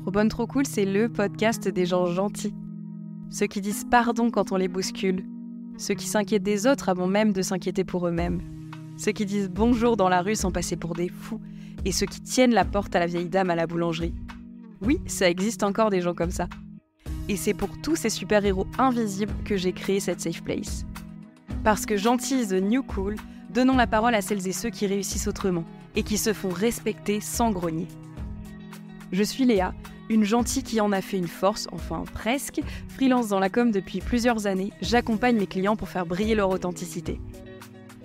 Trop bonne, trop cool, c'est le podcast des gens gentils. Ceux qui disent pardon quand on les bouscule. Ceux qui s'inquiètent des autres avant même de s'inquiéter pour eux-mêmes. Ceux qui disent bonjour dans la rue sans passer pour des fous. Et ceux qui tiennent la porte à la vieille dame à la boulangerie. Oui, ça existe encore des gens comme ça. Et c'est pour tous ces super-héros invisibles que j'ai créé cette safe place. Parce que gentil is the new cool, donnons la parole à celles et ceux qui réussissent autrement et qui se font respecter sans grogner. Je suis Léa, une gentille qui en a fait une force, enfin presque. Freelance dans la com depuis plusieurs années, j'accompagne mes clients pour faire briller leur authenticité.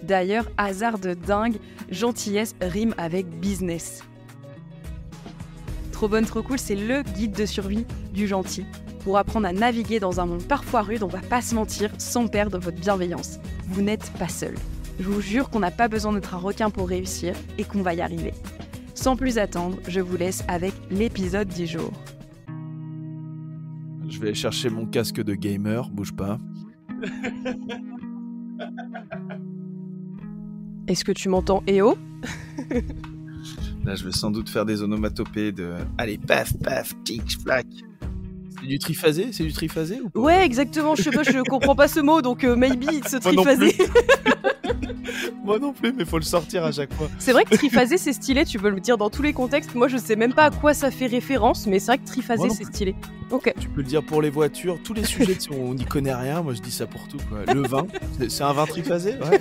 D'ailleurs, hasard de dingue, gentillesse rime avec business. Trop bonne, trop cool, c'est le guide de survie du gentil. Pour apprendre à naviguer dans un monde parfois rude, on va pas se mentir, sans perdre votre bienveillance. Vous n'êtes pas seul. Je vous jure qu'on n'a pas besoin d'être un requin pour réussir et qu'on va y arriver. Sans plus attendre, je vous laisse avec l'épisode du jour. Je vais chercher mon casque de gamer, bouge pas. Est-ce que tu m'entends, EO ? Là, je vais sans doute faire des onomatopées de... Allez, paf, paf, tic, flac. C'est du triphasé ? C'est du triphasé ou pas ? Ouais, exactement, je sais pas, je comprends pas ce mot, donc maybe it's a triphasé. Moi non plus, mais faut le sortir à chaque fois. C'est vrai que triphasé c'est stylé, tu peux le dire dans tous les contextes. Moi je sais même pas à quoi ça fait référence, mais c'est vrai que triphasé c'est stylé. Ok. Tu peux le dire pour les voitures, tous les sujets si on n'y connaît rien, moi je dis ça pour tout quoi. Le vin, c'est un vin triphasé ? Ouais.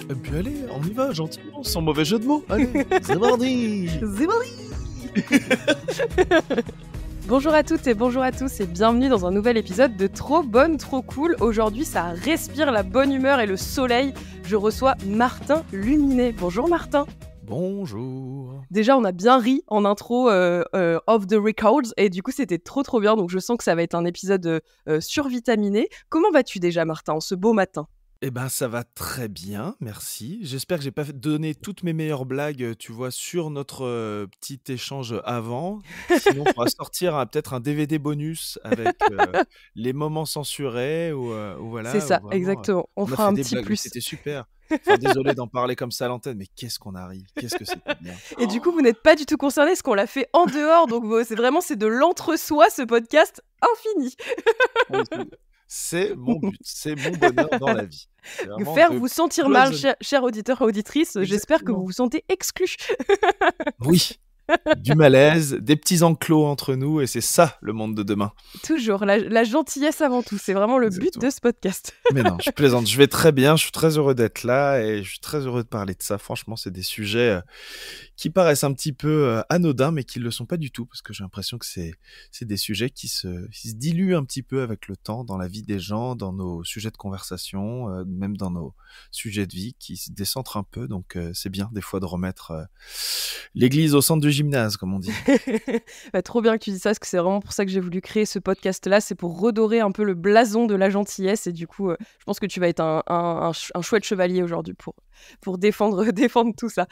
Et puis allez, on y va gentiment, sans mauvais jeu de mots. Allez, c'est mardi. C'est mardi. Bonjour à toutes et bonjour à tous et bienvenue dans un nouvel épisode de Trop bonne, trop cool. Aujourd'hui, ça respire la bonne humeur et le soleil. Je reçois Martin Luminet. Bonjour Martin. Bonjour. Déjà, on a bien ri en intro off the records et du coup, c'était trop bien. Donc, je sens que ça va être un épisode survitaminé. Comment vas-tu déjà, Martin, en ce beau matin ? Eh ben, ça va très bien, merci. J'espère que j'ai pas donné toutes mes meilleures blagues, tu vois, sur notre petit échange avant. Sinon, on pourra sortir peut-être un DVD bonus avec les moments censurés ou voilà. C'est ça, vraiment, exactement. On fera un petit blagues, plus. c'était super. Enfin, désolé d'en parler comme ça à l'antenne, mais qu'est-ce qu'on arrive, qu'est-ce que c'était bien. Et du coup, vous n'êtes pas du tout concernés, parce qu'on l'a fait en dehors, donc c'est de l'entre-soi, ce podcast infini. C'est mon but, c'est mon bonheur dans la vie. Faire vous sentir mal, chers auditeurs et auditrices. Exactement. J'espère que vous vous sentez exclus. Oui, du malaise, des petits enclos entre nous, et c'est ça le monde de demain. Toujours, la gentillesse avant tout, c'est vraiment le but de ce podcast. Mais non, je plaisante, je vais très bien, je suis très heureux d'être là, et je suis très heureux de parler de ça. Franchement, c'est des sujets qui paraissent un petit peu anodins, mais qui ne le sont pas du tout, parce que j'ai l'impression que c'est des sujets qui se diluent un petit peu avec le temps dans la vie des gens, dans nos sujets de conversation, même dans nos sujets de vie, qui se décentrent un peu, donc c'est bien des fois de remettre l'église au centre du gymnase, comme on dit. Bah, trop bien que tu dis ça, parce que c'est vraiment pour ça que j'ai voulu créer ce podcast-là, c'est pour redorer un peu le blason de la gentillesse, et du coup, je pense que tu vas être un chouette chevalier aujourd'hui pour défendre tout ça.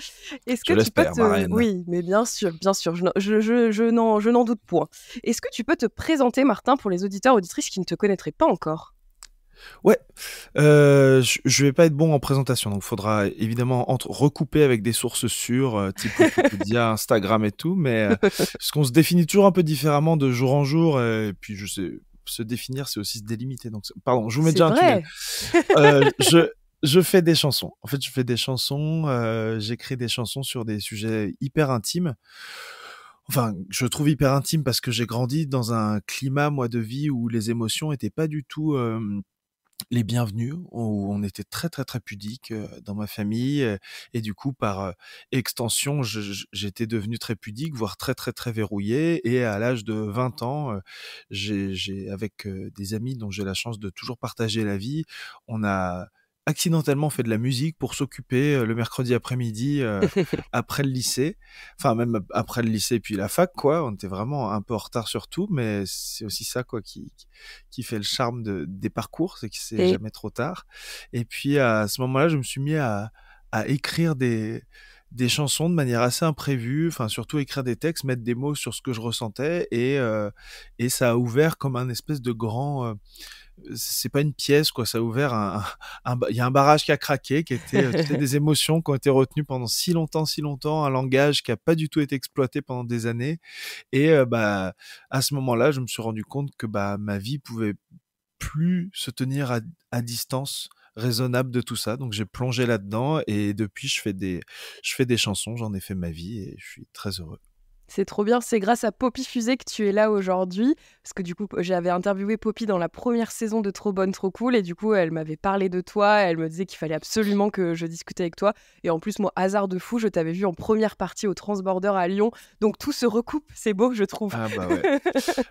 Est-ce que tu peux Oui, mais bien sûr, je n'en doute point. Est-ce que tu peux te présenter, Martin, pour les auditeurs auditrices qui ne te connaîtraient pas encore ? Ouais, je vais pas être bon en présentation, donc il faudra évidemment recouper avec des sources sûres, type Wikipédia, Instagram et tout, mais parce qu'on se définit toujours un peu différemment de jour en jour, et puis je sais, se définir, c'est aussi se délimiter. Donc, pardon, je vous mets déjà un tunnel. Je fais des chansons. En fait, je fais des chansons, j'écris des chansons sur des sujets hyper intimes. Enfin, je trouve hyper intime parce que j'ai grandi dans un climat, moi, de vie où les émotions étaient pas du tout les bienvenus, où on était très très très pudique dans ma famille, et du coup par extension j'étais devenu très pudique, voire très très très verrouillé, et à l'âge de 20 ans j'ai avec des amis dont j'ai la chance de toujours partager la vie, on a accidentellement fait de la musique pour s'occuper le mercredi après-midi après le lycée, enfin même après le lycée puis la fac quoi, on était vraiment un peu en retard sur tout, mais c'est aussi ça quoi qui fait le charme des parcours, c'est que c'est jamais trop tard. Et puis à ce moment-là, je me suis mis à écrire des chansons de manière assez imprévue, enfin surtout écrire des textes, mettre des mots sur ce que je ressentais, et ça a ouvert comme un espèce de grand c'est pas une pièce, quoi. Ça a ouvert il y a un barrage qui a craqué, qui était, tu sais, des émotions qui ont été retenues pendant si longtemps, un langage qui a pas du tout été exploité pendant des années. Et bah, à ce moment-là, je me suis rendu compte que bah, ma vie pouvait plus se tenir à distance raisonnable de tout ça. Donc j'ai plongé là-dedans et depuis je fais des chansons, j'en ai fait ma vie et je suis très heureux. C'est trop bien, c'est grâce à Poppy Fusée que tu es là aujourd'hui. Parce que du coup, j'avais interviewé Poppy dans la première saison de Trop Bonne, Trop Cool. Et du coup, elle m'avait parlé de toi. Elle me disait qu'il fallait absolument que je discute avec toi. Et en plus, moi, hasard de fou, je t'avais vu en première partie au Transborder à Lyon. Donc tout se recoupe. C'est beau, je trouve. Ah bah ouais.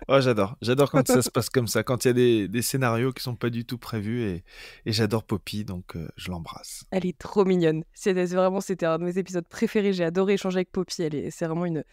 Oh, j'adore. J'adore quand ça se passe comme ça, quand il y a des scénarios qui sont pas du tout prévus et j'adore Poppy, donc je l'embrasse. Elle est trop mignonne. C'était un de mes épisodes préférés. J'ai adoré échanger avec Poppy. C'est vraiment une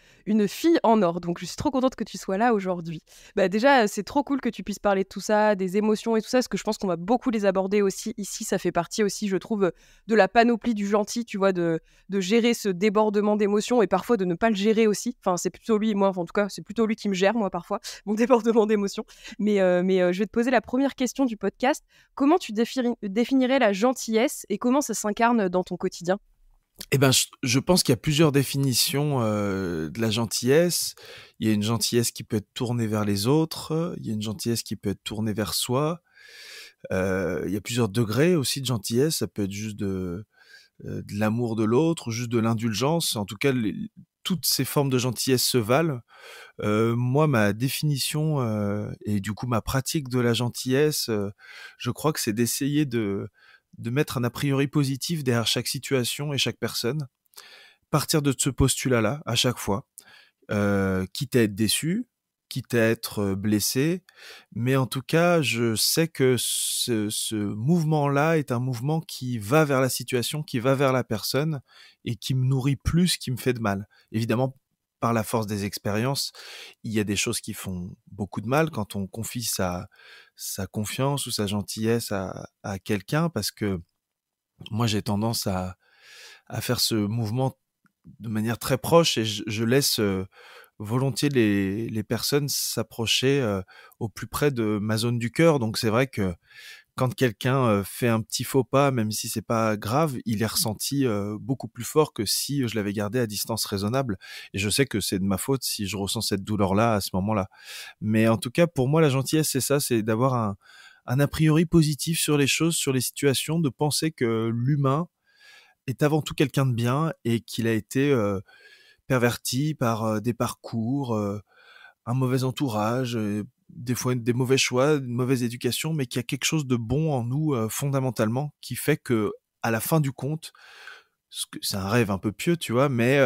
fille en or. Donc, je suis trop contente que tu sois là aujourd'hui. Bah, déjà, c'est trop cool que tu puisses parler de tout ça, des émotions et tout ça, parce que je pense qu'on va beaucoup les aborder aussi ici. Ça fait partie aussi, je trouve, de la panoplie du gentil, tu vois, de gérer ce débordement d'émotions et parfois de ne pas le gérer aussi. Enfin, c'est plutôt lui, moi, enfin, en tout cas, c'est plutôt lui qui me gère, moi, parfois, mon débordement d'émotions. Mais je vais te poser la première question du podcast. Comment tu définirais la gentillesse et comment ça s'incarne dans ton quotidien? Eh ben, je pense qu'il y a plusieurs définitions de la gentillesse. Il y a une gentillesse qui peut être tournée vers les autres, il y a une gentillesse qui peut être tournée vers soi. Il y a plusieurs degrés aussi de gentillesse. Ça peut être juste de l'amour de l'autre, juste de l'indulgence. En tout cas, toutes ces formes de gentillesse se valent. Moi, ma définition et du coup ma pratique de la gentillesse, je crois que c'est d'essayer de mettre un a priori positif derrière chaque situation et chaque personne. Partir de ce postulat-là à chaque fois, quitte à être déçu, quitte à être blessé, mais en tout cas, je sais que ce mouvement-là est un mouvement qui va vers la situation, qui va vers la personne et qui me nourrit plus qu'il me fait de mal. Évidemment, par la force des expériences, il y a des choses qui font beaucoup de mal quand on confie sa confiance ou sa gentillesse à quelqu'un, parce que moi j'ai tendance à faire ce mouvement de manière très proche et je laisse volontiers les personnes s'approcher au plus près de ma zone du cœur. Donc c'est vrai que quand quelqu'un fait un petit faux pas, même si c'est pas grave, il est ressenti beaucoup plus fort que si je l'avais gardé à distance raisonnable. Et je sais que c'est de ma faute si je ressens cette douleur-là à ce moment-là. Mais en tout cas, pour moi, la gentillesse, c'est ça, c'est d'avoir un a priori positif sur les choses, sur les situations, de penser que l'humain est avant tout quelqu'un de bien et qu'il a été perverti par des parcours, un mauvais entourage, des fois des mauvais choix, une mauvaise éducation, mais qu'il y a quelque chose de bon en nous fondamentalement qui fait que à la fin du compte, c'est un rêve un peu pieux, tu vois, mais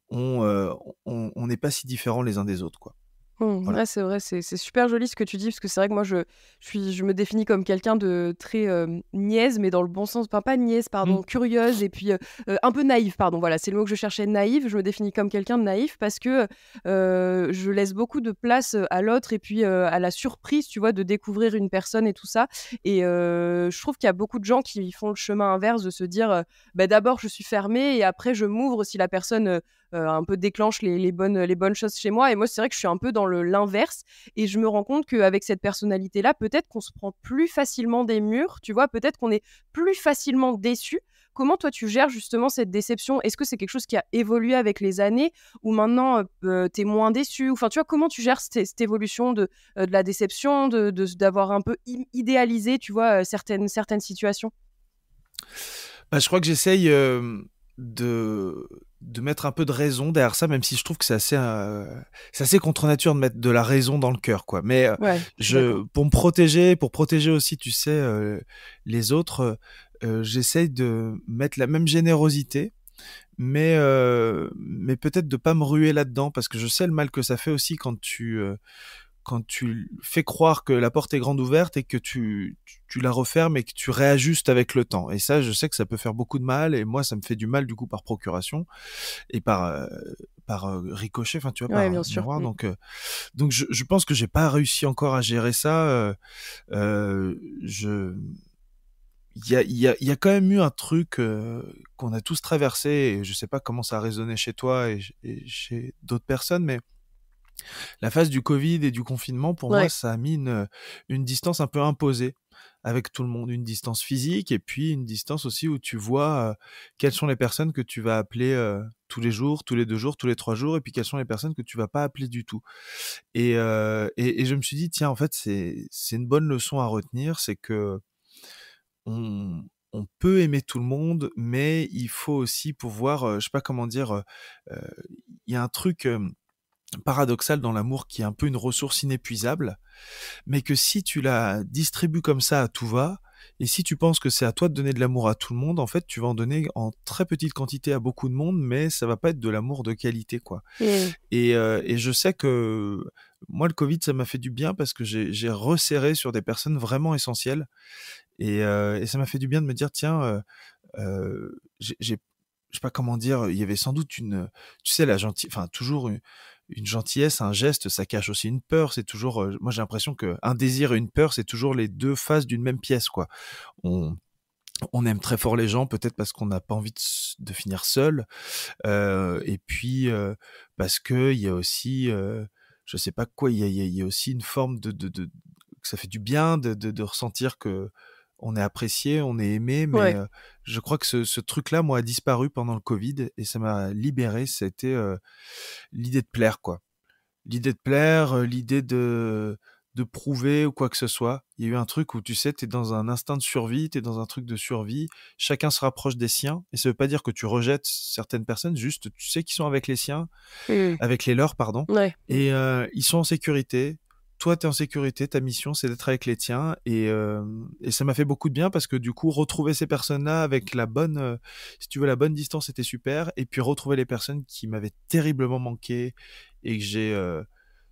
on n'est pas si différents les uns des autres, quoi. Voilà. Ouais, c'est vrai, c'est super joli ce que tu dis, parce que c'est vrai que moi, je me définis comme quelqu'un de très niaise, mais dans le bon sens, enfin, pas niaise, Mmh. pardon, curieuse, et puis un peu naïve, pardon, voilà, c'est le mot que je cherchais, naïve. Je me définis comme quelqu'un de naïf parce que je laisse beaucoup de place à l'autre et puis à la surprise, tu vois, de découvrir une personne et tout ça. Et je trouve qu'il y a beaucoup de gens qui font le chemin inverse de se dire, bah, d'abord, je suis fermée et après, je m'ouvre si la personne un peu déclenche les bonnes choses chez moi. Et moi, c'est vrai que je suis un peu dans l'inverse. Et je me rends compte qu'avec cette personnalité-là, peut-être qu'on se prend plus facilement des murs, tu vois, peut-être qu'on est plus facilement déçu. Comment toi, tu gères justement cette déception? Est-ce que c'est quelque chose qui a évolué avec les années ou maintenant, tu es moins déçu? Enfin, tu vois, comment tu gères cette évolution de la déception, d'avoir un peu idéalisé, tu vois, certaines situations? Bah, je crois que j'essaye de de mettre un peu de raison derrière ça, même si je trouve que c'est assez contre nature de mettre de la raison dans le cœur, quoi. Mais Ouais, je suis d'accord. pour protéger aussi, tu sais, les autres, j'essaye de mettre la même générosité, mais peut-être de pas me ruer là-dedans, parce que je sais le mal que ça fait aussi quand tu fais croire que la porte est grande ouverte et que tu la refermes et que tu réajustes avec le temps. Et ça, je sais que ça peut faire beaucoup de mal et moi, ça me fait du mal du coup par procuration et par ricochet, enfin tu vois, Ouais, par bien sûr. miroir. Donc je pense que j'ai pas réussi encore à gérer ça. Je il y a quand même eu un truc qu'on a tous traversé et je sais pas comment ça a résonné chez toi et chez d'autres personnes, mais La phase du Covid et du confinement, pour moi, Ouais. ça a mis une distance un peu imposée avec tout le monde. Une distance physique et puis une distance aussi où tu vois quelles sont les personnes que tu vas appeler tous les jours, tous les 2 jours, tous les 3 jours, et puis quelles sont les personnes que tu vas pas appeler du tout. Et je me suis dit, tiens, en fait, c'est une bonne leçon à retenir, c'est que on, on peut aimer tout le monde, mais il faut aussi pouvoir, je sais pas comment dire, il y a un truc paradoxal dans l'amour qui est un peu une ressource inépuisable, mais que si tu la distribues comme ça à tout va, et si tu penses que c'est à toi de donner de l'amour à tout le monde, en fait, tu vas en donner en très petite quantité à beaucoup de monde, mais ça va pas être de l'amour de qualité, quoi. Mmh. Et je sais que moi, le Covid, ça m'a fait du bien parce que j'ai resserré sur des personnes vraiment essentielles. Et ça m'a fait du bien de me dire, tiens, je sais pas comment dire, il y avait sans doute tu sais, enfin, toujours une gentillesse, un geste, ça cache aussi une peur. C'est toujours, moi j'ai l'impression que un désir et une peur, c'est toujours les deux faces d'une même pièce, quoi. On, on aime très fort les gens, peut-être parce qu'on n'a pas envie de finir seul, et puis parce que il y a aussi, je sais pas quoi, il y a aussi une forme que ça fait du bien de ressentir que on est apprécié, on est aimé, mais Ouais. je crois que ce truc-là, moi, a disparu pendant le Covid et ça m'a libéré. C'était l'idée de plaire, quoi. L'idée de plaire, l'idée de prouver ou quoi que ce soit. Il y a eu un truc où, tu sais, t'es dans un instinct de survie, t'es dans un truc de survie. Chacun se rapproche des siens. Et ça veut pas dire que tu rejettes certaines personnes, juste tu sais qu'ils sont avec les siens, Mmh. avec les leurs, pardon. Ouais. Et ils sont en sécurité. Toi, t'es en sécurité. Ta mission, c'est d'être avec les tiens. Et ça m'a fait beaucoup de bien parce que du coup, retrouver ces personnes-là avec la bonne, si tu veux, la bonne distance, c'était super. Et puis retrouver les personnes qui m'avaient terriblement manqué et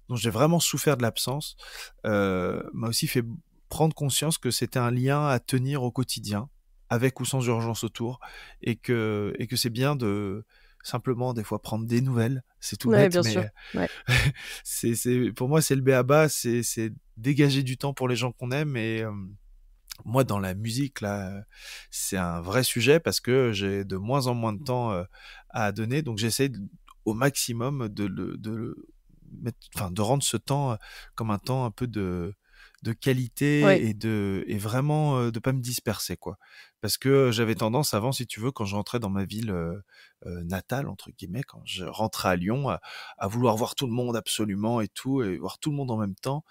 dont j'ai vraiment souffert de l'absence, m'a aussi fait prendre conscience que c'était un lien à tenir au quotidien, avec ou sans urgence autour, et que c'est bien de simplement des fois prendre des nouvelles. C'est tout Ouais, bête, bien sûr. mais Ouais. pour moi c'est le b.a.-ba, c'est dégager du temps pour les gens qu'on aime. Et moi dans la musique là, c'est un vrai sujet parce que j'ai de moins en moins de temps à donner, donc j'essaie au maximum de rendre ce temps comme un temps un peu de Ouais. qualité et vraiment de pas me disperser, quoi. Parce que j'avais tendance avant, si tu veux, quand je rentrais dans ma ville natale, entre guillemets, quand je rentrais à Lyon, à vouloir voir tout le monde absolument et tout, et voir tout le monde en même temps.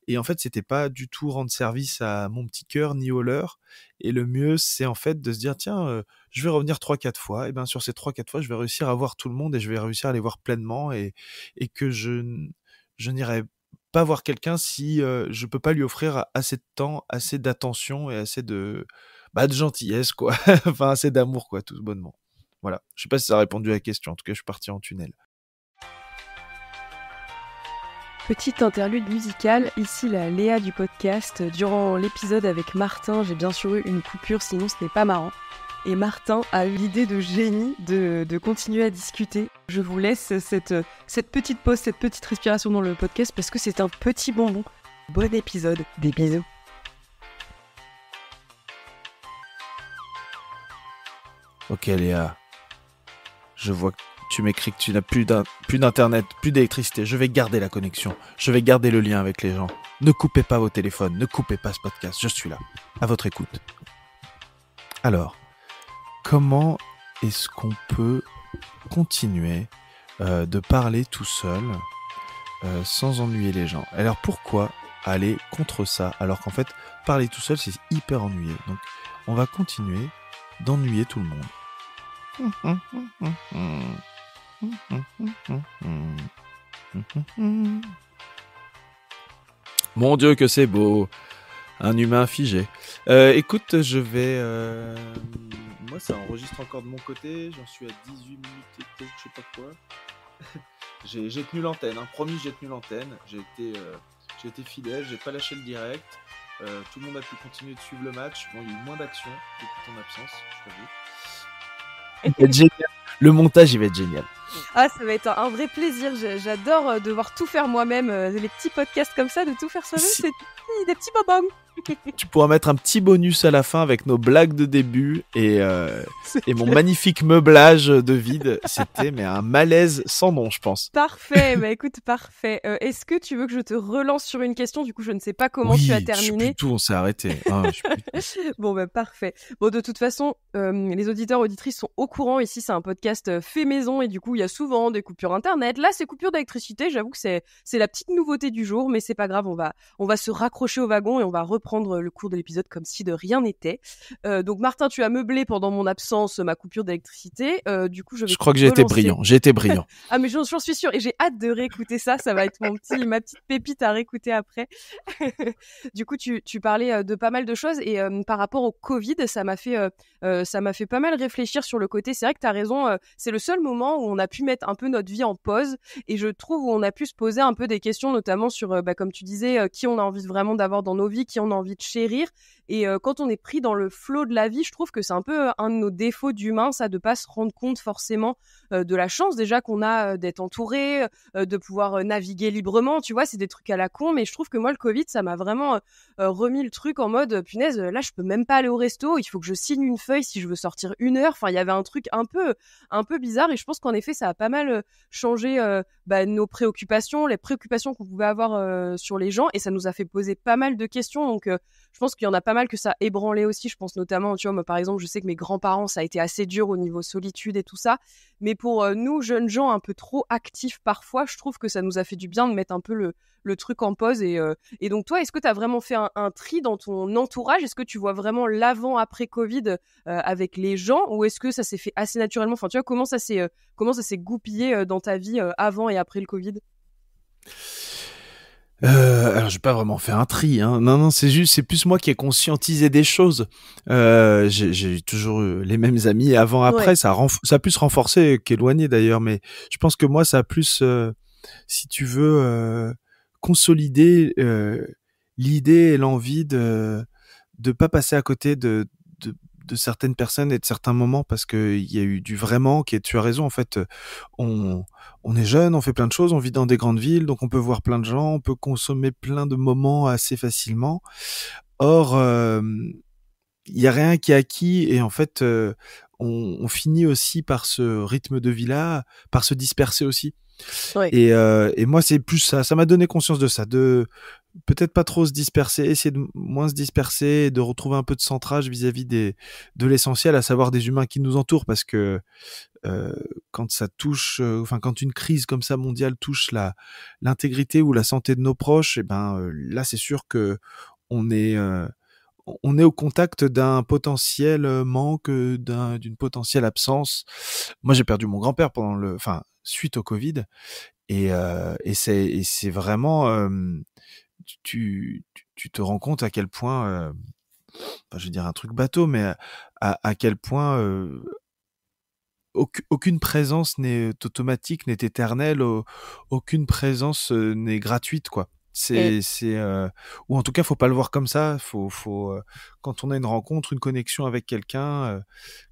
Et en fait, c'était pas du tout rendre service à mon petit cœur ni au leur. Et le mieux, c'est en fait de se dire, tiens, je vais revenir 3-4 fois. Et bien sur ces 3-4 fois, je vais réussir à voir tout le monde et je vais réussir à les voir pleinement. Et que je n'irai pas voir quelqu'un si je peux pas lui offrir assez de temps, assez d'attention et assez de gentillesse, quoi. Enfin, assez d'amour, quoi, tout bonnement. Voilà. Je sais pas si ça a répondu à la question. En tout cas, je suis parti en tunnel. Petite interlude musicale, ici la Léa du podcast. Durant l'épisode avec Martin, j'ai bien sûr eu une coupure, sinon ce n'est pas marrant. Et Martin a eu l'idée de génie de continuer à discuter. Je vous laisse cette petite pause, cette petite respiration dans le podcast parce que c'est un petit bonbon. Bon épisode, des bisous. Ok Léa, je vois que tu m'écris que tu n'as plus d'internet, plus d'électricité. Je vais garder la connexion, je vais garder le lien avec les gens. Ne coupez pas vos téléphones, ne coupez pas ce podcast, je suis là, à votre écoute. Alors, comment est-ce qu'on peut continuer de parler tout seul sans ennuyer les gens? Alors pourquoi aller contre ça alors qu'en fait, parler tout seul, c'est hyper ennuyeux. Donc, on va continuer d'ennuyer tout le monde. Mon Dieu que c'est beau, un humain figé. Écoute, je vais... Moi, ça enregistre encore de mon côté, j'en suis à 18 minutes et quelques, je sais pas quoi. J'ai tenu l'antenne, hein. Promis, j'ai tenu l'antenne. J'ai été fidèle, j'ai pas lâché le direct. Tout le monde a pu continuer de suivre le match. Bon, il y a eu moins d'action depuis ton absence, je t'avoue. Il va être génial. Le montage, il va être génial. Ah, ça va être un vrai plaisir. J'adore devoir tout faire moi-même. Les petits podcasts comme ça, de tout faire soi-même, Si- c'est des petits bonbons. Tu pourras mettre un petit bonus à la fin avec nos blagues de début et mon magnifique meublage de vide. C'était mais un malaise sans nom, je pense. Parfait, bah écoute, parfait. Est-ce que tu veux que je te relance sur une question? Du coup, je ne sais pas comment tu as Oui, je sais terminé. plus tout, on s'est arrêté. Ah, je sais plus. Bon, bah parfait. Bon, de toute façon, les auditeurs, auditrices sont au courant. Ici, c'est un podcast fait maison et du coup, il y a souvent des coupures internet. Là, c'est coupure d'électricité. J'avoue que c'est la petite nouveauté du jour, mais c'est pas grave. On va se raccrocher au wagon et on va reprendre le cours de l'épisode comme si de rien n'était. Donc, Martin, tu as meublé pendant mon absence ma coupure d'électricité. Du coup, je vais Je te crois que j'ai été relancer. brillant. J'ai été brillant. Ah, mais j'en suis sûre et j'ai hâte de réécouter ça. Ça va être ma petite pépite à réécouter après. Du coup, tu parlais de pas mal de choses et par rapport au Covid, ça m'a fait pas mal réfléchir sur le côté. C'est vrai que tu as raison, c'est le seul moment où on a pu mettre un peu notre vie en pause et je trouve où on a pu se poser un peu des questions, notamment sur, comme tu disais, qui on a envie vraiment d'avoir dans nos vies, qui on a envie de chérir. Et quand on est pris dans le flot de la vie, je trouve que c'est un peu un de nos défauts d'humain, ça, de pas se rendre compte forcément de la chance déjà qu'on a d'être entouré, de pouvoir naviguer librement. Tu vois, c'est des trucs à la con, mais je trouve que moi, le Covid, ça m'a vraiment remis le truc en mode punaise, là, je peux même pas aller au resto, il faut que je signe une feuille si je veux sortir 1 heure. Enfin, il y avait un truc un peu bizarre et je pense qu'en effet, ça a pas mal changé nos préoccupations, les préoccupations qu'on pouvait avoir sur les gens et ça nous a fait poser pas mal de questions. Donc, je pense qu'il y en a pas mal que ça a ébranlé aussi. Je pense notamment, tu vois, moi, par exemple, je sais que mes grands-parents, ça a été assez dur au niveau solitude et tout ça. Mais pour nous, jeunes gens un peu trop actifs parfois, je trouve que ça nous a fait du bien de mettre un peu le truc en pause. Et donc, toi, est-ce que tu as vraiment fait un tri dans ton entourage? Est-ce que tu vois vraiment l'avant-après Covid avec les gens ou est-ce que ça s'est fait assez naturellement? Enfin, tu vois, comment ça s'est goupillé dans ta vie avant et après le Covid? Alors j'ai pas vraiment fait un tri, hein. Non, non, c'est plus moi qui ai conscientisé des choses. J'ai toujours eu les mêmes amis avant, Ouais, après, ça a plus renforcé qu'éloigné d'ailleurs, mais je pense que moi ça a plus, si tu veux, consolidé l'idée et l'envie de pas passer à côté de, de certaines personnes et de certains moments parce que il y a eu du vrai manque et tu as raison en fait on on est jeune, on fait plein de choses, on vit dans des grandes villes donc on peut voir plein de gens, on peut consommer plein de moments assez facilement. Or il y a rien qui est acquis et en fait on finit aussi par ce rythme de vie là, par se disperser aussi. ouais. Et moi, c'est plus ça. Ça m'a donné conscience de ça, de peut-être pas trop se disperser, essayer de moins se disperser, de retrouver un peu de centrage vis-à-vis de l'essentiel, à savoir des humains qui nous entourent, parce que euh, quand ça touche, enfin quand une crise comme ça mondiale touche l'intégrité ou la santé de nos proches, et ben là, c'est sûr que on est on est au contact d'un potentiel manque, d'une potentielle absence. Moi, j'ai perdu mon grand-père enfin, suite au Covid, et c'est vraiment, tu te rends compte à quel point, enfin, je vais dire un truc bateau, mais à quel point aucune présence n'est automatique, n'est éternelle, aucune présence n'est gratuite, quoi. Et Ou en tout cas, faut pas le voir comme ça. Quand on a une rencontre, une connexion avec quelqu'un,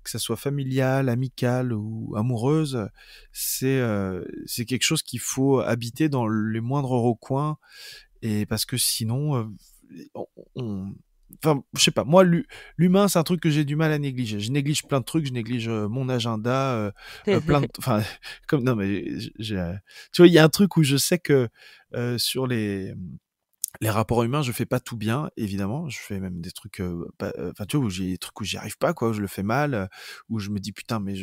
que ça soit familiale, amicale ou amoureuse, c'est quelque chose qu'il faut habiter dans les moindres recoins et parce que sinon, enfin, je sais pas. Moi, l'humain, c'est un truc que j'ai du mal à négliger. Je néglige plein de trucs. Je néglige mon agenda, enfin, comme non, mais tu vois, il y a un truc où je sais que sur les rapports humains, je fais pas tout bien, évidemment. Je fais même des trucs, enfin, tu vois, où j'ai des trucs où j'y arrive pas, quoi, où je le fais mal, où je me dis putain, mais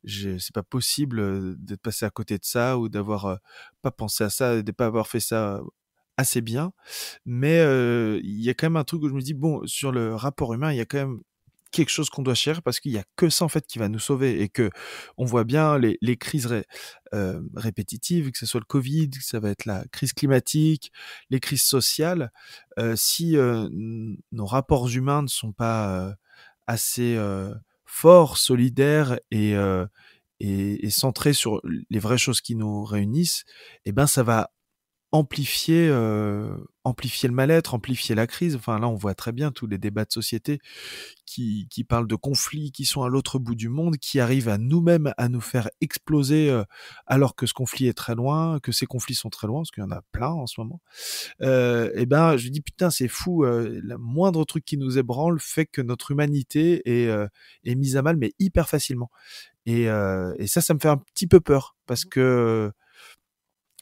c'est pas possible d'être passé à côté de ça ou d'avoir pas pensé à ça, de pas avoir fait ça assez bien. Mais il y a quand même un truc où je me dis bon, sur le rapport humain, il y a quand même quelque chose qu'on doit chérir parce qu'il y a que ça en fait qui va nous sauver et que on voit bien les crises répétitives, que ce soit le Covid, que ça va être la crise climatique, les crises sociales. Si nos rapports humains ne sont pas assez forts, solidaires et centrés sur les vraies choses qui nous réunissent, eh ben ça va amplifier le mal-être, amplifier la crise. Enfin, là, on voit très bien tous les débats de société qui parlent de conflits qui sont à l'autre bout du monde, qui arrivent à nous-mêmes à nous faire exploser, alors que ce conflit est très loin, que ces conflits sont très loin, parce qu'il y en a plein en ce moment. Et ben, je dis putain, c'est fou. Le moindre truc qui nous ébranle fait que notre humanité est mise à mal, mais hyper facilement. Et ça me fait un petit peu peur parce que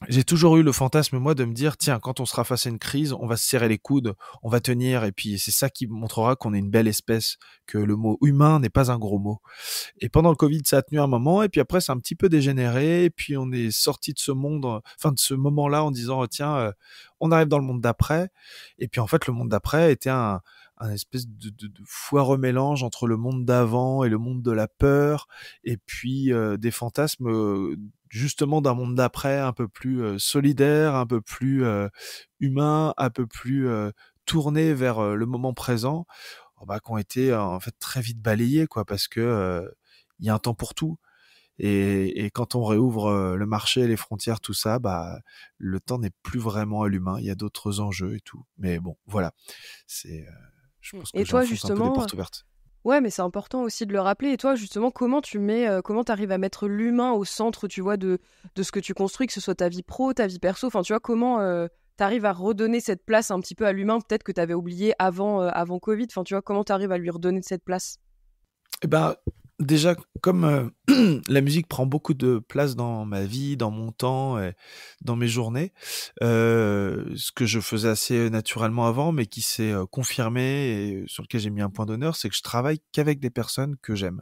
j'ai toujours eu le fantasme, moi, de me dire, tiens, quand on sera face à une crise, on va se serrer les coudes, on va tenir, et puis c'est ça qui montrera qu'on est une belle espèce, que le mot humain n'est pas un gros mot. Et pendant le Covid, ça a tenu un moment, et puis après, c'est un petit peu dégénéré, et puis on est sorti de ce monde, enfin de ce moment-là, en disant, tiens, on arrive dans le monde d'après, et puis en fait, le monde d'après était un espèce de foireux mélange entre le monde d'avant et le monde de la peur, et puis des fantasmes justement d'un monde d'après un peu plus solidaire, un peu plus humain, un peu plus tourné vers le moment présent, qui ont été en fait très vite balayés, quoi, parce que il y a un temps pour tout. Et quand on réouvre le marché, les frontières, tout ça, le temps n'est plus vraiment à l'humain. Il y a d'autres enjeux et tout. Mais bon, voilà. Je pense que Et toi, j'enfonce un peu des justement, portes ouvertes. ouais, mais c'est important aussi de le rappeler. Et toi, justement, comment t'arrives à mettre l'humain au centre, tu vois, de ce que tu construis, que ce soit ta vie pro, ta vie perso. Enfin, tu vois, comment t'arrives à redonner cette place un petit peu à l'humain, peut-être que t'avais oublié avant Covid. Enfin, tu vois, comment t'arrives à lui redonner cette place? Eh ben, déjà, comme la musique prend beaucoup de place dans ma vie, dans mon temps, et dans mes journées, ce que je faisais assez naturellement avant, mais qui s'est confirmé et sur lequel j'ai mis un point d'honneur, c'est que je travaille qu'avec des personnes que j'aime.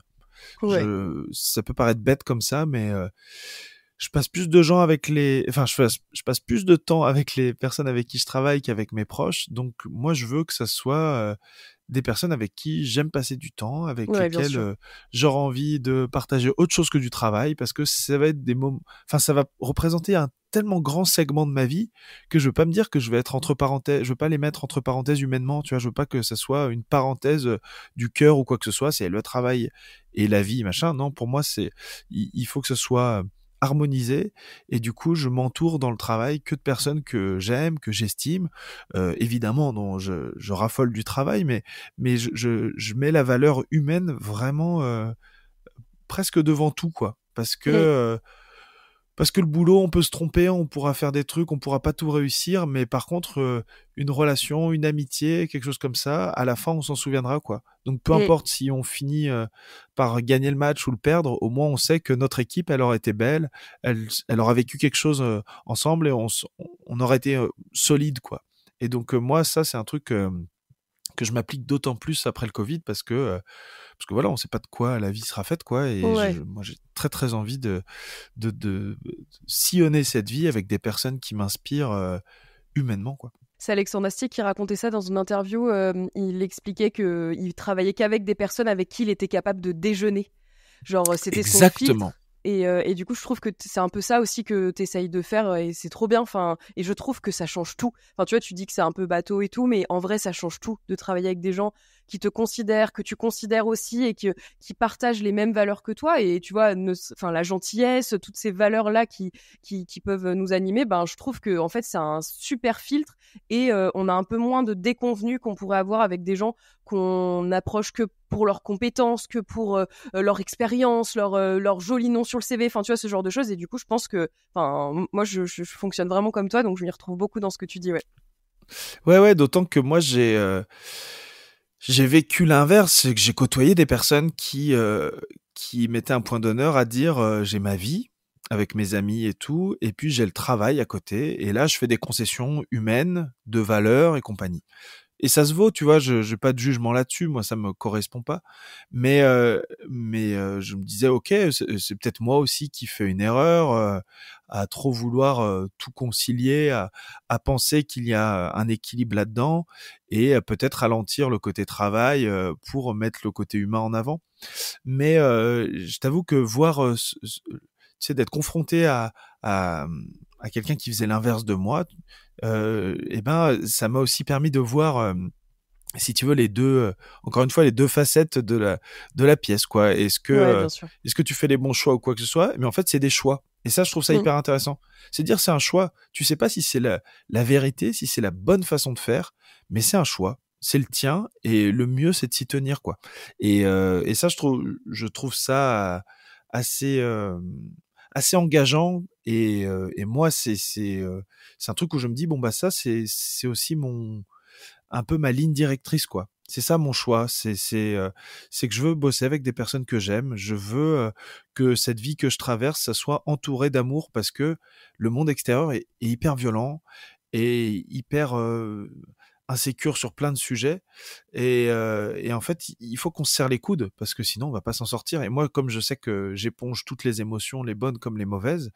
Ouais. Ça peut paraître bête comme ça, mais je passe plus de gens avec les, enfin, je passe plus de temps avec les personnes avec qui je travaille qu'avec mes proches. Donc, moi, je veux que ça soit des personnes avec qui j'aime passer du temps, avec Ouais, bien lesquelles sûr. j'aurai envie de partager autre chose que du travail, parce que ça va être des moments, enfin, ça va représenter un tellement grand segment de ma vie que je veux pas me dire que je vais être entre parenthèses, je veux pas les mettre entre parenthèses humainement, tu vois, je veux pas que ça soit une parenthèse du cœur ou quoi que ce soit, c'est le travail et la vie, machin. Non, pour moi, il faut que ce soit harmonisé, et du coup je m'entoure dans le travail que de personnes que j'aime, que j'estime, évidemment dont je raffole du travail, mais je mets la valeur humaine vraiment presque devant tout, quoi, Mm. parce que le boulot, on peut se tromper, on pourra faire des trucs, on pourra pas tout réussir, mais par contre, une relation, une amitié, quelque chose comme ça, à la fin, on s'en souviendra, quoi. Donc, peu Mm. importe si on finit par gagner le match ou le perdre, au moins, on sait que notre équipe, elle aura été belle, elle aura vécu quelque chose ensemble, et on aura été solide, quoi. Et donc, moi, ça, c'est un truc que je m'applique d'autant plus après le Covid, parce que voilà, on sait pas de quoi la vie sera faite, quoi. Et Ouais. moi, j'ai très très envie de sillonner cette vie avec des personnes qui m'inspirent humainement, quoi. C'est Alexandre Astier qui racontait ça dans une interview. Il expliquait qu'il travaillait qu'avec des personnes avec qui il était capable de déjeuner. Genre, c'était son Exactement. filtre. Et du coup, je trouve que c'est un peu ça aussi que tu essayes de faire, et c'est trop bien. Enfin, et je trouve que ça change tout. Enfin, tu vois, tu dis que c'est un peu bateau et tout, mais en vrai, ça change tout de travailler avec des gens qui te considèrent, que tu considères aussi, et qui partagent les mêmes valeurs que toi. Et tu vois, enfin, la gentillesse, toutes ces valeurs-là qui peuvent nous animer, ben, je trouve que en fait, c'est un super filtre, et on a un peu moins de déconvenus qu'on pourrait avoir avec des gens qu'on approche que pour leurs compétences, que pour leur expérience, leur joli nom sur le CV, enfin tu vois, ce genre de choses. Et du coup, je pense que, enfin, moi, je fonctionne vraiment comme toi, donc je m'y retrouve beaucoup dans ce que tu dis, ouais. Ouais, ouais, d'autant que moi, j'ai vécu l'inverse, c'est que j'ai côtoyé des personnes qui mettaient un point d'honneur à dire j'ai ma vie avec mes amis et tout, et puis j'ai le travail à côté, et là, je fais des concessions humaines, de valeurs et compagnie. Et ça se vaut, tu vois, j'ai pas de jugement là-dessus, moi ça me correspond pas. Mais je me disais OK, c'est peut-être moi aussi qui fais une erreur à trop vouloir tout concilier, à penser qu'il y a un équilibre là-dedans, et peut-être ralentir le côté travail pour mettre le côté humain en avant. Mais je t'avoue que voir tu sais, d'être confronté à à quelqu'un qui faisait l'inverse de moi, et ben, ça m'a aussi permis de voir si tu veux, encore une fois, les deux facettes de la pièce, quoi. Ouais, bien sûr. Est-ce que tu fais les bons choix ou quoi que ce soit? Mais en fait, c'est des choix. Et ça, je trouve ça Mmh. hyper intéressant. C'est dire, c'est un choix. Tu sais pas si c'est la vérité, si c'est la bonne façon de faire, mais c'est un choix. C'est le tien, et le mieux, c'est de s'y tenir, quoi. Et ça, je trouve ça assez, assez engageant. Et moi, c'est un truc où je me dis, bon, bah, ça, c'est aussi un peu ma ligne directrice, quoi. C'est ça mon choix, c'est que je veux bosser avec des personnes que j'aime. Je veux que cette vie que je traverse, ça soit entouré d'amour, parce que le monde extérieur est hyper violent et hyper insécure sur plein de sujets. Et en fait, il faut qu'on se serre les coudes, parce que sinon on va pas s'en sortir. Et moi, comme je sais que j'éponge toutes les émotions, les bonnes comme les mauvaises,